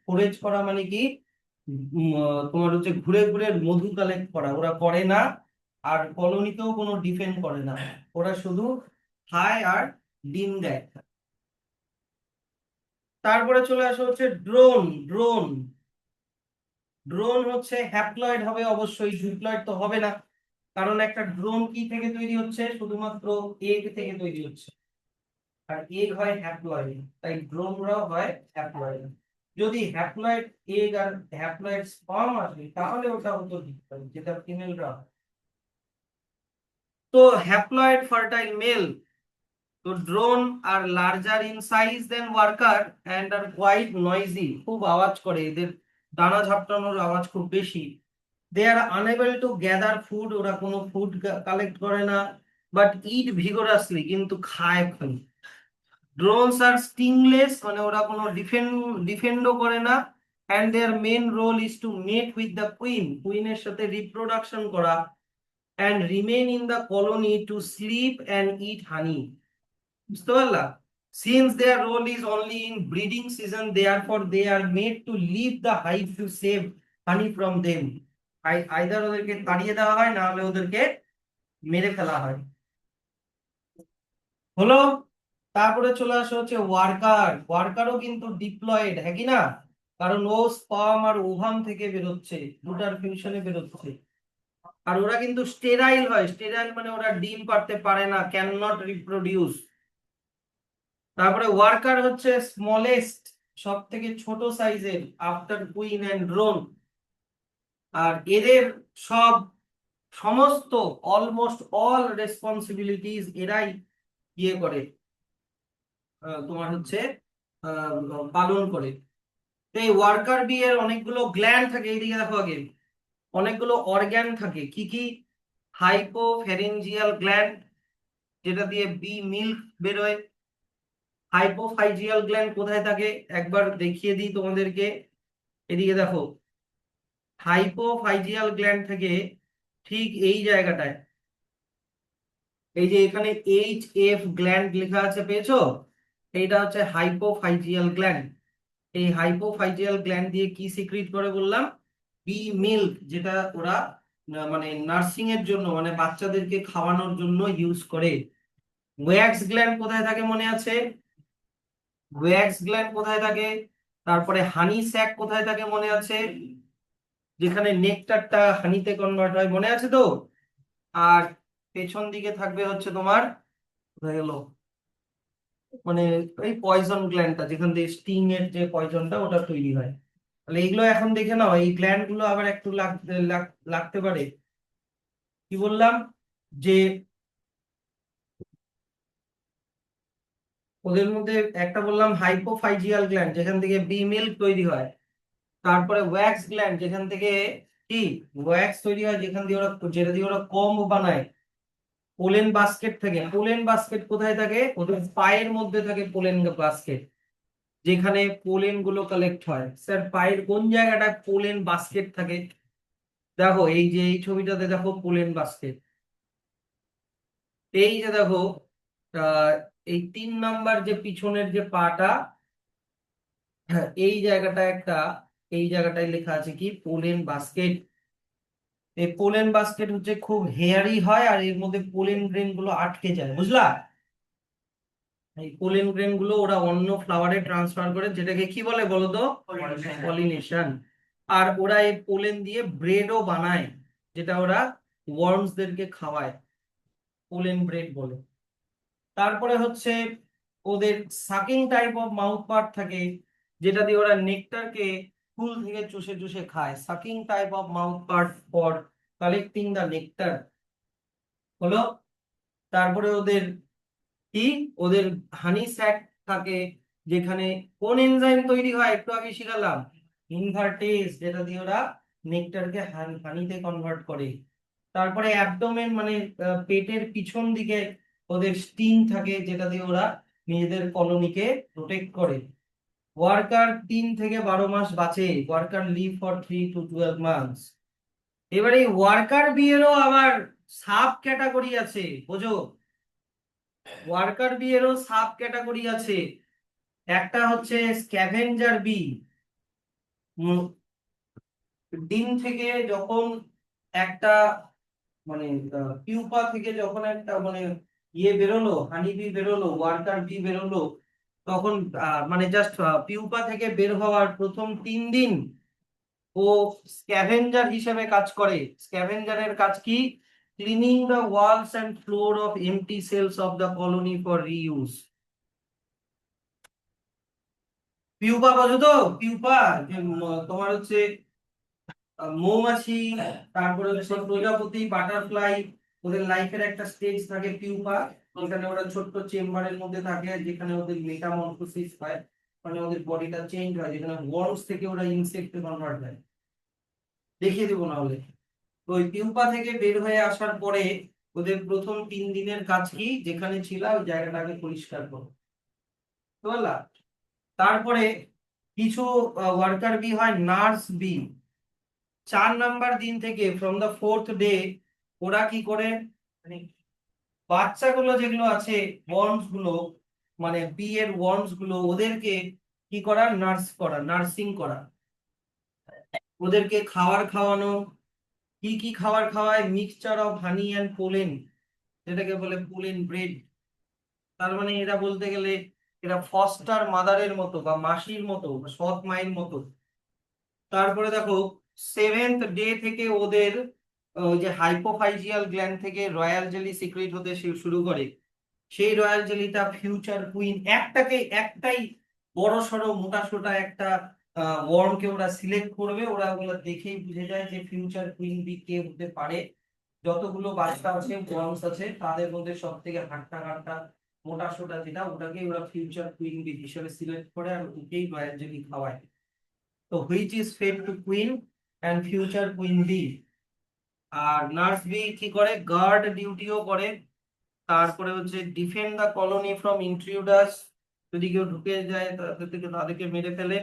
ফোরেজ করা মানে কি? তোমার হচ্ছে ঘুরে ঘুরে মধু কালেক্ট করা ওরা করে না, আর কলোনিতেও কোনো ডিফেন্ড করে না, ওরা শুধু খায় আর ডিম দেয়। তারপরে চলে আসা হচ্ছে ড্রোন। ড্রোন ড্রোন হচ্ছে হ্যাপ্লয়েড হবে অবশ্যই, ডিপ্লয়েড তো হবে না, কারণ একটা ড্রোন কি থেকে তৈরি হচ্ছে? শুধুমাত্র এগ থেকে তৈরি হচ্ছে, আর এগ হয় হ্যাপ্লয়েড, তাই ড্রোনরাও হয় হ্যাপ্লয়েড। যদি হ্যাপ্লয়েড এগ আর হ্যাপ্লয়েড স্পার্ম আসে, তাহলে ওটা হতো ডিপ্লয়েড, যেটা ফিমেলরা। তো হ্যাপ্লয়েড ফার্টাইল মেল, তো drone are larger in size than worker and are quite noisy, খুব আওয়াজ করে, এদের ডানা ঝাপটানোর আওয়াজ খুব বেশি। They are unable to gather food, ওরা কোনো ফুড কালেক্ট করে না, বাট ইট ভিগোরাসলি, কিন্তু খায় খুব। ড্রোনস আর স্টিংলেস, মানে ওরা কোনো ডিফেন্ডও করে না, and their main role is to mate with the queen, কুইনের সাথে রিপ্রোডাকশন করা, and remain in the colony to sleep and eat honey. বুঝতে পারলা? Since their role is only in breeding season, therefore they are made to leave the hive to save honey from them. Either ওদেরকে তাড়িয়ে দেওয়া হয়, না হলে ওদেরকে মেরে ফেলা হয়। হলো। তারপরে চলে আসে হচ্ছে ওয়ার্কার। ওয়ার্কারও কিন্তু ডিপ্লয়েড, হ্যাঁ কি না? কারণ ও স্পার্ম আর ওভাম থেকে বেরোচ্ছে, দুটার ফিউশনে বেরোচ্ছে। আর ওরা কিন্তু স্টেরাইল হয়। স্টেরাইল মানে ওরা ডিম পারতে পারে না, ক্যান নট রিপ্রোডিউস। তারপরে ওয়ার্কার হচ্ছে স্মলেস্ট, সব থেকে ছোট সাইজের, আফটার কুইন এন্ড ড্রোন। আর এদের সব সমস্ত অলমোস্ট অল রেসপন্সিবিলিটিস এরাই ইয়ে করে, তোমার হচ্ছে পালন করে। তো এই ওয়ার্কার বি এর অনেকগুলো গ্ল্যান্ড থাকে, এইদিকে দেখো আগে, অনেকগুলো অর্গ্যান থাকে। কি কি? হাইপোফ্যারিঞ্জিয়াল গ্ল্যান্ড, যেটা দিয়ে বি মিল্ক বেরোয়। হাইপোফাইজিয়াল গ্ল্যান্ড কোথায় থাকে একবার দেখিয়ে দিই তোমাদেরকে, এদিকে দেখো। হাইপোফাইজিয়াল গ্ল্যান্ড থেকে ঠিক এই জায়গাটায়, এই যে এখানে HF গ্ল্যান্ড লেখা আছে, পেয়েছো? এইটা হচ্ছে হাইপোফাইজিয়াল গ্ল্যান্ড। এই হাইপোফাইজিয়াল গ্ল্যান্ড দিয়ে কি সিক্রিট করে বললাম? বি মিল্ক, যেটা ওরা মানে নার্সিং এর জন্য, মানে বাচ্চাদেরকে খাওয়ানোর জন্য ইউজ করে। ওয়্যাক্স গ্ল্যান্ড কোথায় থাকে মনে আছে? ওয়্যাক্স গ্ল্যান্ড কোথায় থাকে? তারপরে হানি স্যাক কোথায় থাকে মনে আছে? যেখানে নেকটারটা হানিতে কনভার্ট হয়, মনে আছে তো? আর পেছন দিকে থাকবে হচ্ছে তোমার, কোথায় গেল, মানে এই পয়জন গ্ল্যান্ডটা, যেখান থেকে স্টিং এর যে পয়জনটা ওটা তৈরি হয়। তাহলে এগুলো এখন দেখে নাও, এই গ্ল্যান্ড গুলো আবার একটু লাগতে পারে। কি বললাম? যে ওদের মধ্যে একটা বললাম হাইপোফাইজিয়াল গ্ল্যান্ড, যেখান থেকে বি মিল্ক তৈরি হয়। তারপরে ওয়্যাক্স গ্ল্যান্ড, যেখান থেকে কি ওয়্যাক্স তৈরি হয়, যেখান দিয়ে ওরা, যেটা দিয়ে ওরা কম্ব বানায়। পোলেন বাস্কেট থাকে। পোলেন বাস্কেট কোথায় থাকে? ওদের পায়ের মধ্যে থাকে পোলেন বাস্কেট, যেখানে পোলেন গুলো কালেক্ট হয়। স্যার পায়ের কোন জায়গাটা পোলেন বাস্কেট থাকে? দেখো এই যে এই ছবিটাতে দেখো পোলেন বাস্কেট। এই যে দেখো, আহ এই 3 নাম্বার যে পিছনের যে পাটা, হ্যাঁ, এই জায়গাটা একটা, এই জায়গাটায় লেখা আছে কি পোলেন বাস্কেট। এই পোলেন বাস্কেট হচ্ছে খুব হেয়ারি হয়, আর এর মধ্যে পোলেন গ্রেন গুলো আটকে যায়, বুঝলা? এই পোলেন গ্রেন গুলো ওরা অন্য ফ্লাওয়ারে ট্রান্সফার করে, যেটাকে কি বলে বলো তো? পলিনেশন। আর ওরা এই পোলেন দিয়ে ব্রেডও বানায়, যেটা ওরা ওয়ার্মস দেরকে খাওয়ায়, পোলেন ব্রেড বলে। তারপরে হচ্ছে ওদের sucking type of mouth part থাকে, যেটা দিয়ে ওরা নেকটারকে ফুল থেকে চুষে চুষে খায়। Sucking type of mouth part for collecting the nectar. হলো। তারপরে ওদের কি, ওদের হানি স্যাক থাকে, যেখানে কোন এনজাইম তৈরি হয় একটু আগে শিখালাম, ইনভার্টেজ, যেটা দিয়ে ওরা নেকটারকে হানিতে কনভার্ট করে। তারপরে অ্যাবডোমেন মানে পেটের পিছন দিকে ওদের স্টিং থাকে, যেটা দিয়ে ওরা নিজেদের কলোনিকে প্রোটেক্ট করে। ওয়ার্কার 3 থেকে 12 মাস বাঁচে। Worker live for 3 to 12 months। এবার এই ওয়ার্কার বি এরও আবার সাব ক্যাটাগরি আছে, বোঝো? ওয়ার্কার বি এরও সাব ক্যাটাগরি আছে। একটা হচ্ছে স্ক্যাভেঞ্জার বি। ডিম থেকে যখন একটা, মানে পিউপা থেকে যখন একটা, মানে ইয়ে বেরোলো, হানি বি বেরোলো, ওয়ার্কার বি বেরোলো, তখন মানে জাস্ট পিউপা থেকে বের হওয়ার প্রথম 3 দিন ও স্ক্যাভেঞ্জার হিসেবে কাজ করে। স্ক্যাভেঞ্জারের কাজ কি? Cleaning the walls and floor of empty cells of the colony for reuse. Pupa বোঝো তো? পিউপা যে তোমার হচ্ছে মৌমাছি, তারপরে হচ্ছে প্রজাপতি, বাটারফ্লাই, ওদের লাইফের একটা স্টেজ থাকে পিউপা, যেখানে ওরা ছোট্ট চেম্বারের মধ্যে থাকে, যেখানে ওদের মেটামরফোসিস হয়, মানে ওদের বডিটা চেঞ্জ হয়, যেখানে ওয়ার্মস থেকে ওরা ইনসেক্টে কনভার্ট হয়। দেখিয়ে দেবো না হলে। তো ওই পিউপা থেকে বের হয়ে আসার পরে ওদের প্রথম 3 দিনের কাজ কি? যেখানে ছিল ওই জায়গাটাকে পরিষ্কার করো, বুঝলা? তারপরে কিছু ওয়ার্কার বি হয় নার্স বি। 4 নাম্বার দিন থেকে, ফ্রম দ্য 4th ডে, ওরা কি করে, মানে বাচ্চাগুলো যেগুলো আছে, ওয়ার্মস গুলো, মানে বি এর ওয়ার্মস গুলো, ওদেরকে কি করা? নার্স করা, নার্সিং করা, ওদেরকে খাবার খাওয়ানো, কি কি খাবার খাওয়ায়? Mixture of honey and pollen, যেটাকে বলে পোলেন ব্রেড। তার মানে এরা বলতে গেলে এরা ফস্টার মাদারের মতো বা মাসির মতো বা সৎ মায়ের মতো। তারপরে দেখো, সেভেন্থ ডে থেকে ওদের ওই যে হাইপোফাইজিয়াল গ্ল্যান্ড থেকে রয়্যাল জেলি সিক্রেট হতে শুরু করে। সেই রয়্যাল জেলিটা ফিউচার কুইন, একটাই বড় সড়ো মোটা সোটা একটা ওয়ার্মকে ওরা সিলেক্ট করবে। ওরা ওগুলো দেখেই বুঝে যায় যে ফিউচার কুইন বি কে হতে পারে। যতগুলো বাচ্চা আছে, ওয়ার্মস আছে, তাদের মধ্যে সব থেকে হাট্টা কাট্টা মোটা সোটা যেটা, ওটাকে ওরা ফিউচার কুইন বি হিসেবে সিলেক্ট করে আর ওকেই রয়্যাল জেলি খাওয়ায়। তো which is fed to queen and future queen bee. আর নার্স বি কি করে? গার্ড ডিউটিও করে। তারপরে হচ্ছে defend the colony from intruders, যদি কেউ ঢুকে যায় তাদেরকে মেরে ফেলে।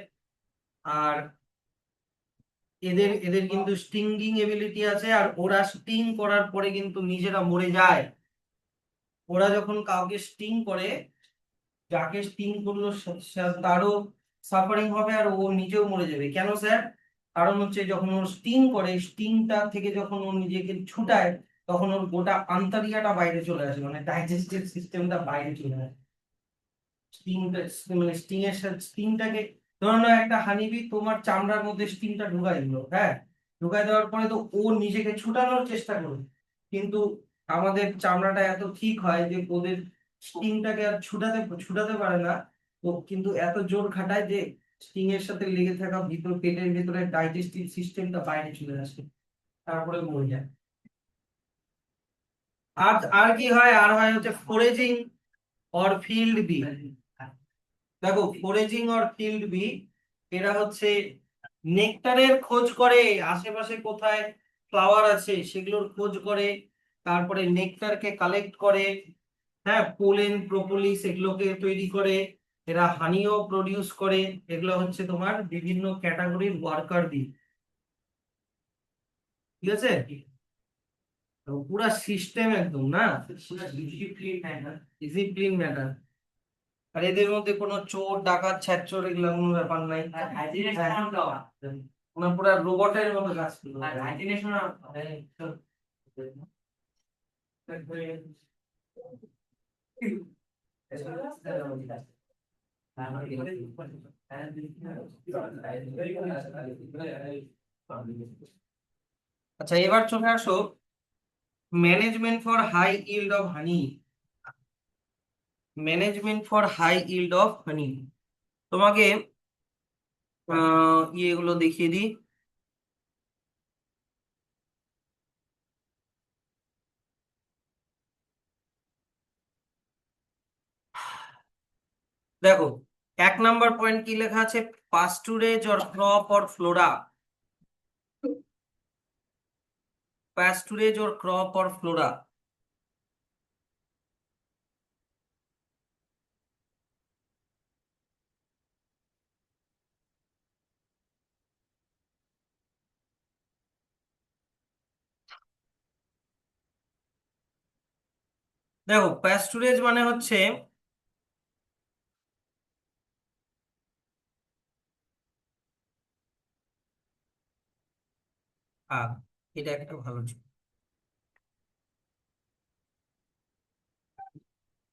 আর এদের এদের কিন্তু স্টিঙ্গিং এবিলিটি আছে, আর ওরা স্টিং করার পরে কিন্তু নিজেরা মরে যায়। ওরা যখন কাউকে স্টিং করে, যাকে স্টিং করলো তারও সাফারিং হবে আর ও নিজেও মরে যাবে। কেন স্যার? কারণ হচ্ছে যখন ওর স্টিং করে, স্টিংটা থেকে যখন ও নিজেকে ছুটায়, তখন ওর গোটা আন্তরিয়াটা বাইরে চলে আসে, মানে ডাইজেস্টিভ সিস্টেমটা বাইরে চলে আসে। স্টিংটা মানে স্টিং এর সাথে স্টিংটাকে, ধরো না একটা হানিবি তোমার চামড়ার মধ্যে স্টিংটা ঢুকাই দিল, হ্যাঁ, ঢুকাই দেওয়ার পরে তো ও নিজেকে ছুটানোর চেষ্টা করবে, কিন্তু আমাদের চামড়াটা এত ঠিক হয় যে ওদের স্টিংটাকে আর ছুটাতে ছুটাতে পারে না। তো কিন্তু এত জোর খাটায় যে স্টিং এর সাথে লেগে থাকা ভিতর পেটের ভিতরে ডাইজেস্টিভ সিস্টেমটা বাইরে চলে আসে, তারপরে মরে যায়। আর আর কি হয়? আর হয় হচ্ছে ফোরেজিং অর ফিল্ড বি। দেখো, ফোরেজিং অর ফিল্ড বি, এরা হচ্ছে নেকটারের খোঁজ করে, আশেপাশে কোথায় ফ্লাওয়ার আছে সেগুলোর খোঁজ করে, তারপরে নেকটারকে কালেক্ট করে, হ্যাঁ, পোলেন প্রোপোলিস এগুলোকে তৈরি করে, এরা হানিও প্রডিউস করে। এগুলো হচ্ছে তোমার বিভিন্ন ক্যাটাগরির ওয়ার্কার বি। ঠিক আছে? তো পুরা সিস্টেম একদম না, ডিসিপ্লিন ম্যাটার। আর এদের মধ্যে কোনো চোর ডাকাত ছ্যাচর এগুলো কোনো ব্যাপার নাই। ওরা পুরা রোবটের মতো কাজ করবে। আচ্ছা, এবার চলে আসো management for high yield of honey. Management for high yield of honey, তোমাকে ইয়েগুলো দেখিয়ে দিই। দেখো, 1 নম্বর পয়েন্ট কি লেখা আছে? Pasturage or crop or flora. Pasturage or crop or flora. দেখো, প্যাস্টুরেজ মানে হচ্ছে আহ এটা একটা ভালো ছবি।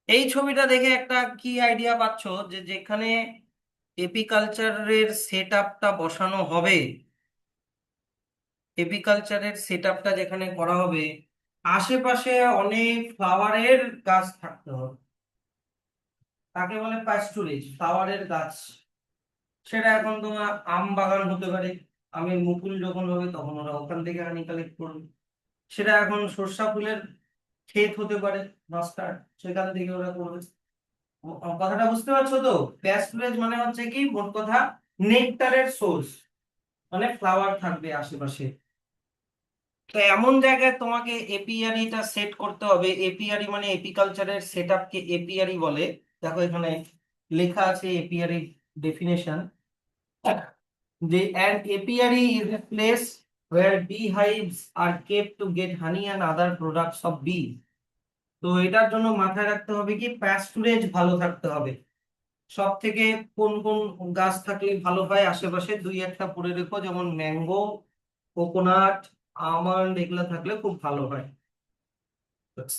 এই ছবিটা দেখে একটা কি আইডিয়া পাচ্ছো যে যেখানে এপিকালচারের সেট আপটা বসানো হবে, এপিকালচারের সেট আপটা যেখানে করা হবে, আশেপাশে অনেক ফ্লাওয়ারের গাছ থাকতে হবে। তাকে বলে প্যাস্টুরেজ, ফ্লাওয়ারের গাছ। সেটা এখন তোমার আম বাগান হতে পারে, আমের মুকুল যখন হবে তখন ওরা ওখান থেকে হানি কালেক্ট করবে। সেটা এখন সর্ষা ফুলের ক্ষেত হতে পারে, মাস্টার্ড, সেখান থেকে ওরা করবে। কথাটা বুঝতে পারছো তো? প্যাস্টুরেজ মানে হচ্ছে কি, মোট কথা, নেকটারের সোর্স, মানে ফ্লাওয়ার থাকবে আশেপাশে। তো এমন জায়গায় তোমাকে এপিআরিটা সেট করতে হবে। এপিআরি মানে এপিকালচারের সেটআপকে এপিআরি বলে। দেখো এখানে লেখা আছে এপিআরি ডেফিনেশন, যে an apiary is a place where beehives are kept to get honey and other products of bee। তো এটার জন্য মাথায় রাখতে হবে কি, প্যাস্টুরেজ ভালো থাকতে হবে। সব থেকে কোন কোন গাছ থাকলে ভালো হয় আশেপাশে, দুই একটা পড়ে রেখো, যেমন ম্যাঙ্গো, কোকোনাট, আমন্ড এগুলা থাকলে খুব ভালো হয়।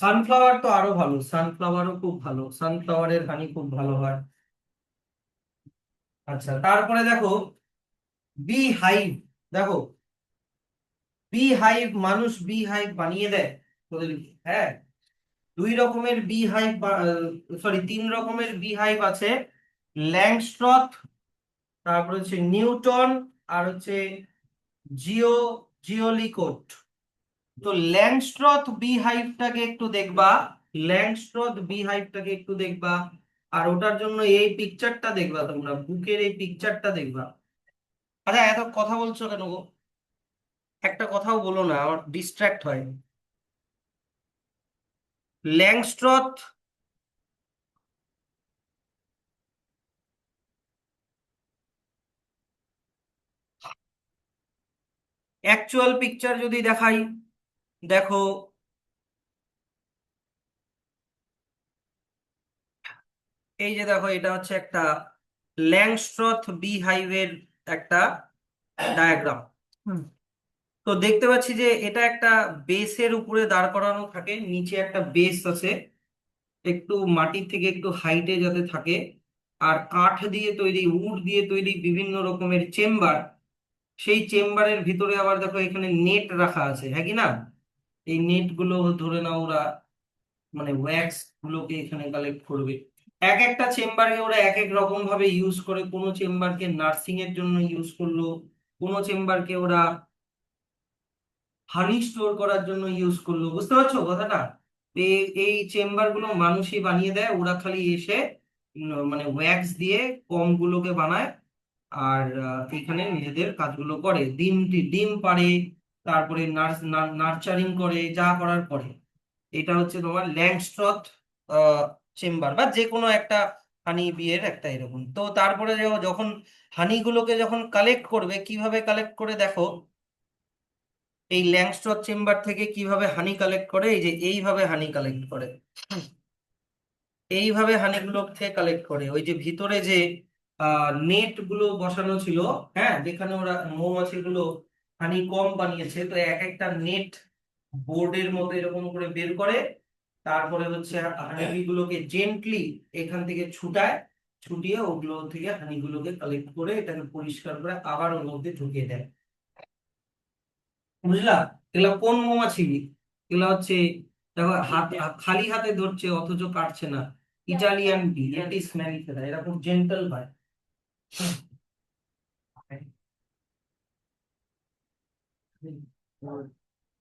সানফ্লাওয়ার তো আরো ভালো, সানফ্লাওয়ারও খুব ভালো, সানফ্লাওয়ারের হানি খুব ভালো হয়। আচ্ছা, তারপরে দেখো বি হাইভ। দেখো বি হাইভ, মানুষ বি হাইভ বানিয়ে দেয় তোদের, হ্যাঁ। দুই রকমের বি হাইভ, সরি, তিন রকমের বি হাইভ আছে। ল্যাংস্ট্রথ, তারপর হচ্ছে নিউটন, আর হচ্ছে জিও জিওলিকোট। তো ল্যাংস্ট্রথ বি হাইভটাকে একটু দেখবা, ল্যাংস্ট্রথ বি হাইভটাকে একটু দেখবা। আর ওটার জন্য এই পিকচারটা দেখবা, তোমরা বুকের এই পিকচারটা দেখবা। আচ্ছা, এত কথা বলছো কেন গো? একটা কথাও বলো না, আমার ডিস্ট্রাক্ট হয়। ল্যাংস্ট্রথ, অ্যাকচুয়াল পিকচার যদি দেখাই, দেখো এই যে দেখো, এটা হচ্ছে একটা ল্যাংস্ট্রথ বি হাইভের একটা ডায়াগ্রাম। তো দেখতে পাচ্ছি যে এটা একটা বেসের উপরে দাঁড় করানো থাকে, নিচে একটা বেস আছে, একটু মাটির থেকে একটু হাইটে যাতে থাকে। আর কাঠ দিয়ে তৈরি, উড দিয়ে তৈরি বিভিন্ন রকমের চেম্বার। সেই চেম্বারের ভিতরে আবার দেখো এখানে নেট রাখা আছে, হ্যাঁ কি না? এই নেট গুলো ধরে নাও ওরা মানে ওয়্যাক্স গুলোকে এখানে কালেক্ট করবে। এক একটা চেম্বারকে ওরা এক এক রকম ভাবে ইউজ করে, কোনো চেম্বারকে নার্সিং এর জন্য ইউজ করলো, কোনো চেম্বারকে ওরা হানি স্টোর করার জন্য ইউজ করলো। বুঝতে পারছো কথাটা? এই চেম্বার গুলো মানুষই বানিয়ে দেয়, ওরা খালি এসে মানে ওয়্যাক্স দিয়ে কম গুলোকে বানায়। আর এখানে নিজেদের কাজগুলো করে, ডিম ডিম পাড়ে, তারপরে নার্চারিং করে, যা করার করে। এটা হচ্ছে তোমার ল্যাংস্ট্রথ চেম্বার, বা যে কোনো একটা হানি বিয়ের একটা এরকম। তো তারপরে যখন হানিগুলোকে যখন কালেক্ট করবে, কিভাবে কালেক্ট করে দেখো, এই ল্যাংস্ট্রথ চেম্বার থেকে কিভাবে হানি কালেক্ট করে, এই যে এইভাবে হানি কালেক্ট করে। এইভাবে হানিগুলো থেকে কালেক্ট করে, ওই যে ভিতরে যে নেট গুলো বসানো ছিল, হ্যাঁ, যেখানে ওরা মৌমাছিগুলো হানি কম বানিয়েছে, তো এক একটা নেট বোর্ডের মতো এরকম করে বের করে। তারপরে হচ্ছে হানিগুলোকে জেন্টলি এখান থেকে ছুটায়, ছুটিয়ে ওগুলো থেকে হানিগুলোকে কালেক্ট করে এটাকে পরিষ্কার করে আবার ওর মধ্যে ঢুকিয়ে দেয়। বুঝলা? এগুলা কোন মৌমাছি? এগুলা হচ্ছে, দেখো হাত খালি হাতে ধরছে অথচ কাটছে না, ইটালিয়ান বি, এটিস ম্যালিফেরা, এরা খুব জেন্টল হয়।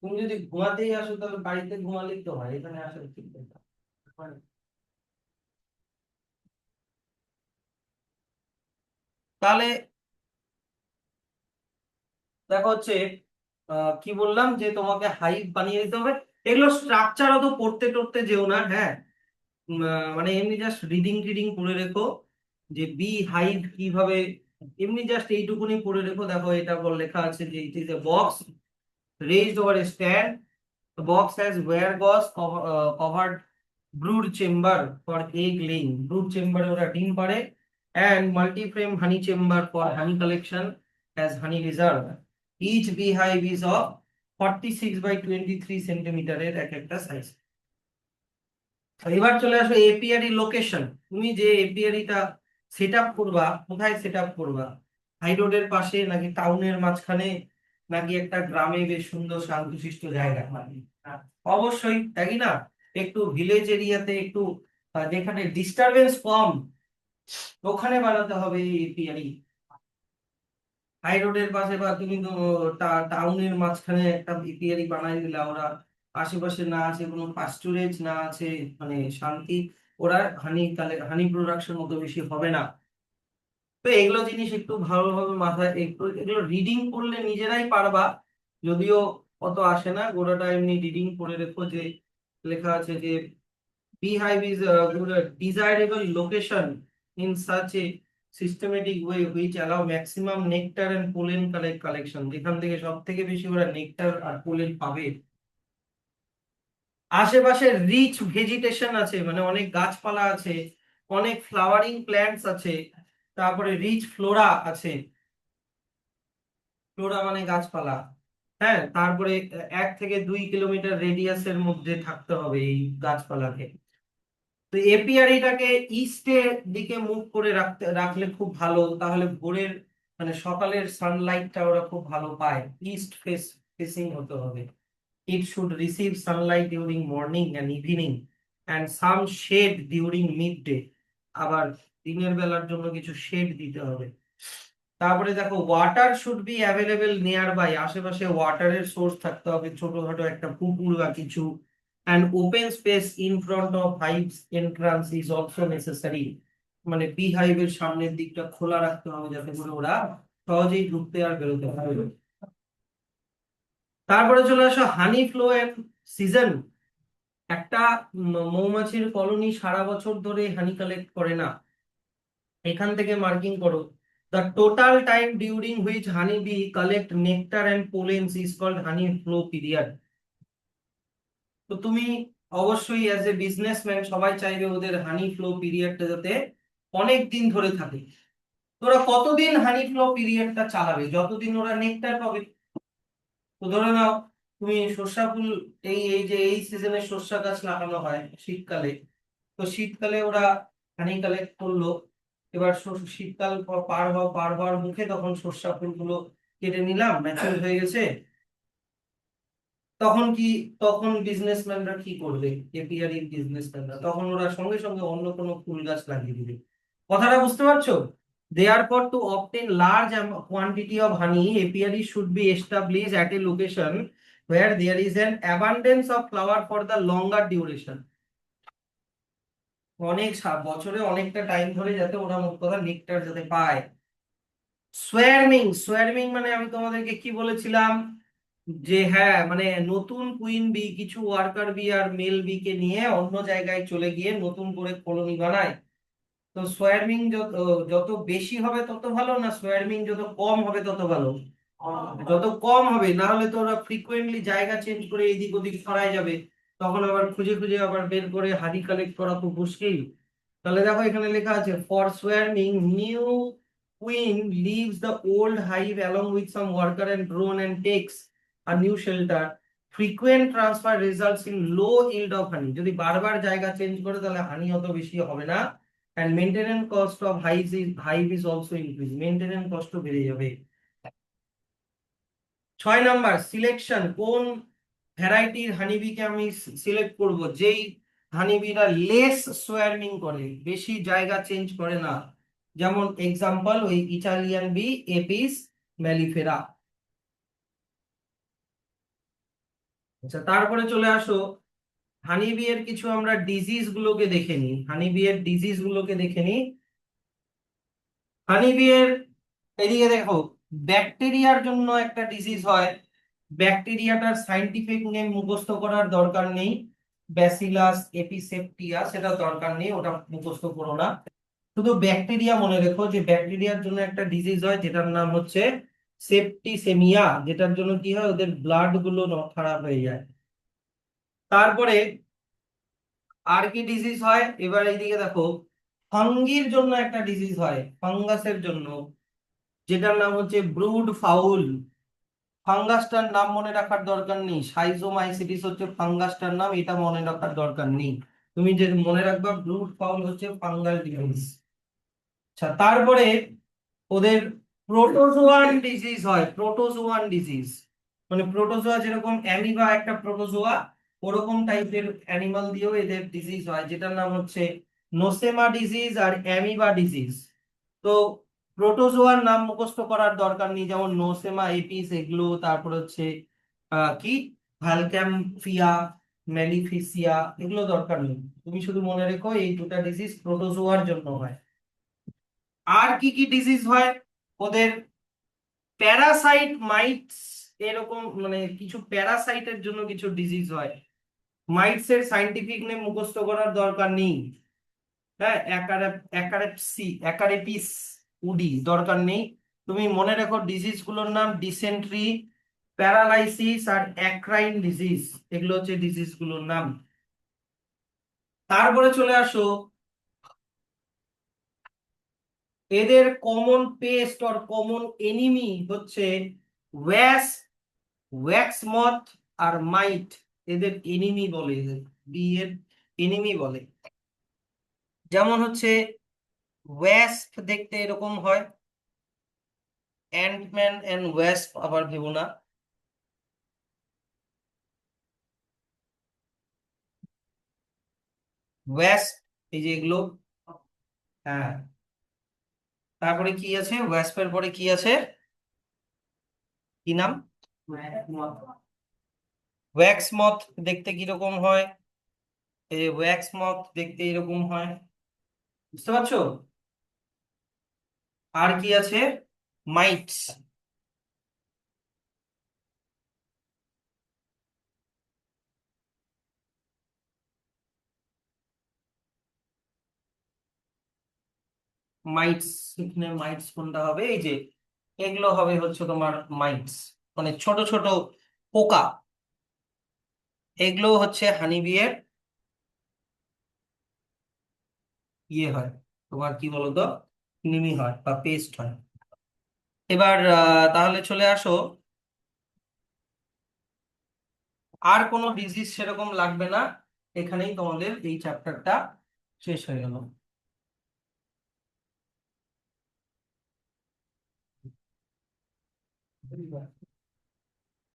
তুমি যদি ঘুমাতেই আসো তাহলে বাড়িতে ঘুমালেই তো হয়, এখানে আসার কি দরকার? তাহলে দেখো হচ্ছে, কি বললাম যে তোমাকে হাইভ বানিয়ে দিতে হবে। এগুলো স্ট্রাকচার অত পড়তে টড়তে যেও না, হ্যাঁ। মানে এমনি জাস্ট রিডিং টিডিং পড়ে রেখো, যে বি হাইভ কিভাবে, এমনি জাস্ট এইটুকুনি পড়ে রেখো। দেখো এটা বল লেখা আছে যে it is a box raised over a stand. The box has wire gauze covered brood chamber for egg laying. Brood chamber ওরা ডিম পাড়ে, and multi-frame honey chamber for honey collection as honey reserve. Each beehive is of 46 by 23 সেন্টিমিটারের এক একটা সাইজ। এবার চলে আসো এপিআরি লোকেশন। তুমি যে এপিআরিটা সেট আপ করবা, কোথায় সেট আপ করবা? হাই রোডের পাশে, নাকি টাউনের মাঝখানে, নাকি একটা গ্রামে বেশ সুন্দর শান্তশিষ্ট জায়গা? অবশ্যই তাই না, একটু ভিলেজ এরিয়াতে, একটু যেখানে ডিস্টারবেন্স কম, ওখানে বানাতে হবে এপিআরি। হাই রোডের পাশে বা তুমি তো টাউনের মাঝখানে একটা এপিআরি বানাই দিলা, ওরা আশেপাশে না আছে কোনো পাস্টুরেজ, না আছে মানে শান্তি, ওরা হানি প্রোডাকশন অত বেশি হবে না। তো এগুলো জিনিস একটু ভালোভাবে মাথায়, একটু এগুলো রিডিং করলে নিজেরাই পারবা, যদিও অত আসে না। গোড়াটা এমনি রিডিং করে রেখো, যে লেখা আছে যে beehive is a desirable location in such a systematic way which allow maximum nectar and pollen collection, যেখান থেকে সব থেকে বেশি ওরা নেকটার আর পোলেন পাবে। আশেপাশে রিচ ভেজিটেশন আছে, মানে অনেক গাছপালা আছে, অনেক ফ্লাওয়ারিং প্ল্যান্টস আছে, তারপরে রিচ ফ্লোরা আছে। ফ্লোরা মানে গাছপালা, হ্যাঁ, তারপরে 1 থেকে 2 কিলোমিটার রেডিয়াসের মধ্যে থাকতে হবে এই গাছপালাকে। তো এপিয়ারিটাকে ইস্টের দিকে মুভ করে রাখলে খুব ভালো, তাহলে ভোরের মানে সকালের সানলাইটটা ওরা খুব ভালো পায়। ইস্ট ফেসিং হতে হবে। It should receive sunlight during morning and evening and some shade during midday. আবার দিনের বেলার জন্য কিছু শেড দিতে হবে। তারপরে দেখো, water should be available nearby, আশেপাশে ওয়াটারের সোর্স থাকতে হবে, ছোটখাটো একটা পুকুর বা কিছু। And open space in front of hives entrance is also necessary, মানে বি হাইভের সামনের দিকটা খোলা রাখতে হবে যাতে করে ওরা সহজেই ঢুকতে আর বেরোতে পারবে। তারপরে চলে আসো হানি ফ্লো এন্ড সিজন। একটা মৌমাছির কলোনি সারা বছর ধরে হানি কালেক্ট করে না। এখান থেকে মার্কিং করো, the total time during which honey bee collect nectar and pollens is called honey flow period. তো তুমি অবশ্যই অ্যাজ এ বিজনেসম্যান সবাই চাইবে ওদের হানি ফ্লো পিরিয়ডটা যাতে অনেক দিন ধরে থাকে। তোরা কতদিন হানি ফ্লো পিরিয়ডটা চালাবে? যতদিন ওরা নেকটার পাবে। তো ধরে নাও তুমি সর্ষা ফুল, এই এই যে এই সিজনে সর্ষা গাছ লাগানো হয় শীতকালে, তো শীতকালে ওরা হানি কালেক্ট করলো। এবার শীতকাল পার হওয়ার মুখে তখন সর্ষা ফুলগুলো কেটে নিলাম, ম্যাচিউর হয়ে গেছে। তখন কি, তখন বিজনেসম্যানরা কি করবে? এপিআরি বিজনেসম্যানরা তখন ওরা সঙ্গে সঙ্গে অন্য কোনো ফুল গাছ লাগিয়ে দিবে। কথাটা বুঝতে পারছো? Therefore, to obtain large quantity of honey, apiary should be established at a location where there is an abundance of flower for the longer duration. অনেক বছরে অনেকটা টাইম ধরে যাতে ওরা মোট কথা নেকটার যাতে পায়। সোয়ার্মিং, সোয়ার্মিং মানে আমি তোমাদেরকে কি বলেছিলাম যে হ্যাঁ, মানে নতুন কুইন বি কিছু ওয়ার্কার বি আর মেল বি কে নিয়ে অন্য জায়গায় চলে গিয়ে নতুন করে কলোনি বানায়। তো সোয়ার্মিং যত যত বেশি হবে তত ভালো, না সোয়ার্মিং যত কম হবে তত ভালো? যত কম হবে, না হলে তো ওরা ফ্রিকোয়েন্টলি জায়গা চেঞ্জ করে এদিক ওদিক ছড়ায় যাবে, তখন আবার খুঁজে খুঁজে আবার বের করে হানি কালেক্ট করা খুব মুশকিল। তাহলে দেখো এখানে লেখা আছে, for swarming new queen leaves the old hive along with some worker and drone and takes a new shelter. Frequent transfer results in low yield of honey. যদি বারবার জায়গা চেঞ্জ করে তাহলে হানি অত বেশি হবে না। And maintenance cost of hive is also increase, maintenance cost বেড়ে যাবে। 6 নাম্বার, সিলেকশন। কোন ভ্যারাইটির হানিবিকে আমি সিলেক্ট করব যেই হানিবিরা লেস সোয়ার্মিং করে, বেশি জায়গা চেঞ্জ করে না। যেমন এক্সাম্পল ওই ইটালিয়ান বি, এপিস ম্যালিফেরা। আচ্ছা, তারপরে চলে আসো হানিবি এর কিছু আমরা ডিজিজ গুলোকে দেখে নিই। হানিবি এর ডিজিজ গুলোকে দেখে নিই। হানিবি এর এদিকে দেখো, ব্যাকটেরিয়ার জন্য একটা ডিজিজ হয়। ব্যাকটেরিয়াটার সাইন্টিফিক নেম মুখস্থ করার দরকার নেই। ব্যাসিলাস এপিসেপ্টিয়া, সেটা দরকার নেই, ওটা মুখস্থ করো না। শুধু ব্যাকটেরিয়া মনে রেখো যে ব্যাকটেরিয়ার জন্য একটা ডিজিজ হয় যেটার নাম হচ্ছে সেপ্টিসেমিয়া, যেটার জন্য কি হয়, ওদের ব্লাড গুলো খারাপ হয়ে যায়। তারপরে আর কি ডিজিজ হয়? এবার এইদিকে দেখো, ফাঙ্গির জন্য একটা ডিজিজ হয়, ফাঙ্গাসের জন্য, যেটার নাম হচ্ছে ব্রুড ফাউল। ফাঙ্গাসটার নাম মনে রাখার দরকার নেই, সাইজোমাইসিটিস হচ্ছে ফাঙ্গাসটার নাম, এটা মনে রাখার দরকার নেই। তুমি যে মনে রাখবা ব্রুড ফাউল হচ্ছে ফাঙ্গাল ডিজিজ। আচ্ছা, তারপরে ওদের প্রোটোজোয়ান ডিজিজ হয়। প্রোটোজোয়ান ডিজিজ মানে প্রোটোজোয়া, যেরকম অ্যামিবা একটা প্রোটোজোয়া, ওরকম টাইপের অ্যানিমাল দিয়েও এদের ডিজিজ হয়, যেটার নাম হচ্ছে নোসেমা ডিজিজ আর অ্যামিবা ডিজিজ। তো প্রোটোজোয়ার নাম মুখস্থ করার দরকার নেই, যেমন নোসেমা, এপিস, এগুলো। তারপর হচ্ছে কি, ভ্যালক্যামফিয়া, ম্যালিফিসিয়া, এগুলো দরকার নেই। তুমি শুধু মনে রেখো এই দুটা ডিজিজ প্রোটোজোয়ার জন্য হয়। আর কি কি ডিজিজ হয় ওদের? প্যারাসাইট, মাইটস, এরকম মানে কিছু প্যারাসাইটের জন্য কিছু ডিজিজ হয়। মাইটস এর সাইন্টিফিক নেম মুখস্থ করার দরকার নেই। হ্যাঁ, অ্যাকারেপিস উডি দরকার নেই। তুমি মনে রেখো ডিজিজ গুলোর নাম ডিসেন্ট্রি, প্যারালাইসিস আর অ্যাক্রাইন ডিজিজ, এগুলো হচ্ছে ডিজিজ গুলোর নাম। তারপরে চলে আসো, এদের common pest or common enemy হচ্ছে ওয়াস, ওয়্যাক্স মথ আর মাইট এদের এনিমি বলে, এদের বি এর এনিমি বলে। যেমন হচ্ছে ওয়াস্প দেখতে এরকম হয়, অ্যান্টম্যান এন্ড ওয়াস্প আবার ভেবো না। ওয়াস্প এই যে এগুলো, হ্যাঁ। তারপরে কি আছে, ওয়াস্পের পরে কি আছে, কি নাম? ওয়্যাক্স মথ দেখতে কিরকম হয়, এই যে ওয়্যাক্স মথ দেখতে এরকম হয়, বুঝতে পারছো? আর কি আছে, মাইটস। মাইটস, এখানে মাইটস কোনটা হবে, এই যে এগুলো হবে হচ্ছে তোমার মাইটস, মানে ছোট ছোট পোকা। এগুলো হচ্ছে হানিবি এর ইয়ে হয়, তোমার কি বলতো, নিমি হয় বা পেস্ট হয়। এবার তাহলে চলে আসো, আর কোনো ডিজিজ সেরকম লাগবে না, এখানেই তোমাদের এই চ্যাপ্টারটা শেষ হয়ে গেল।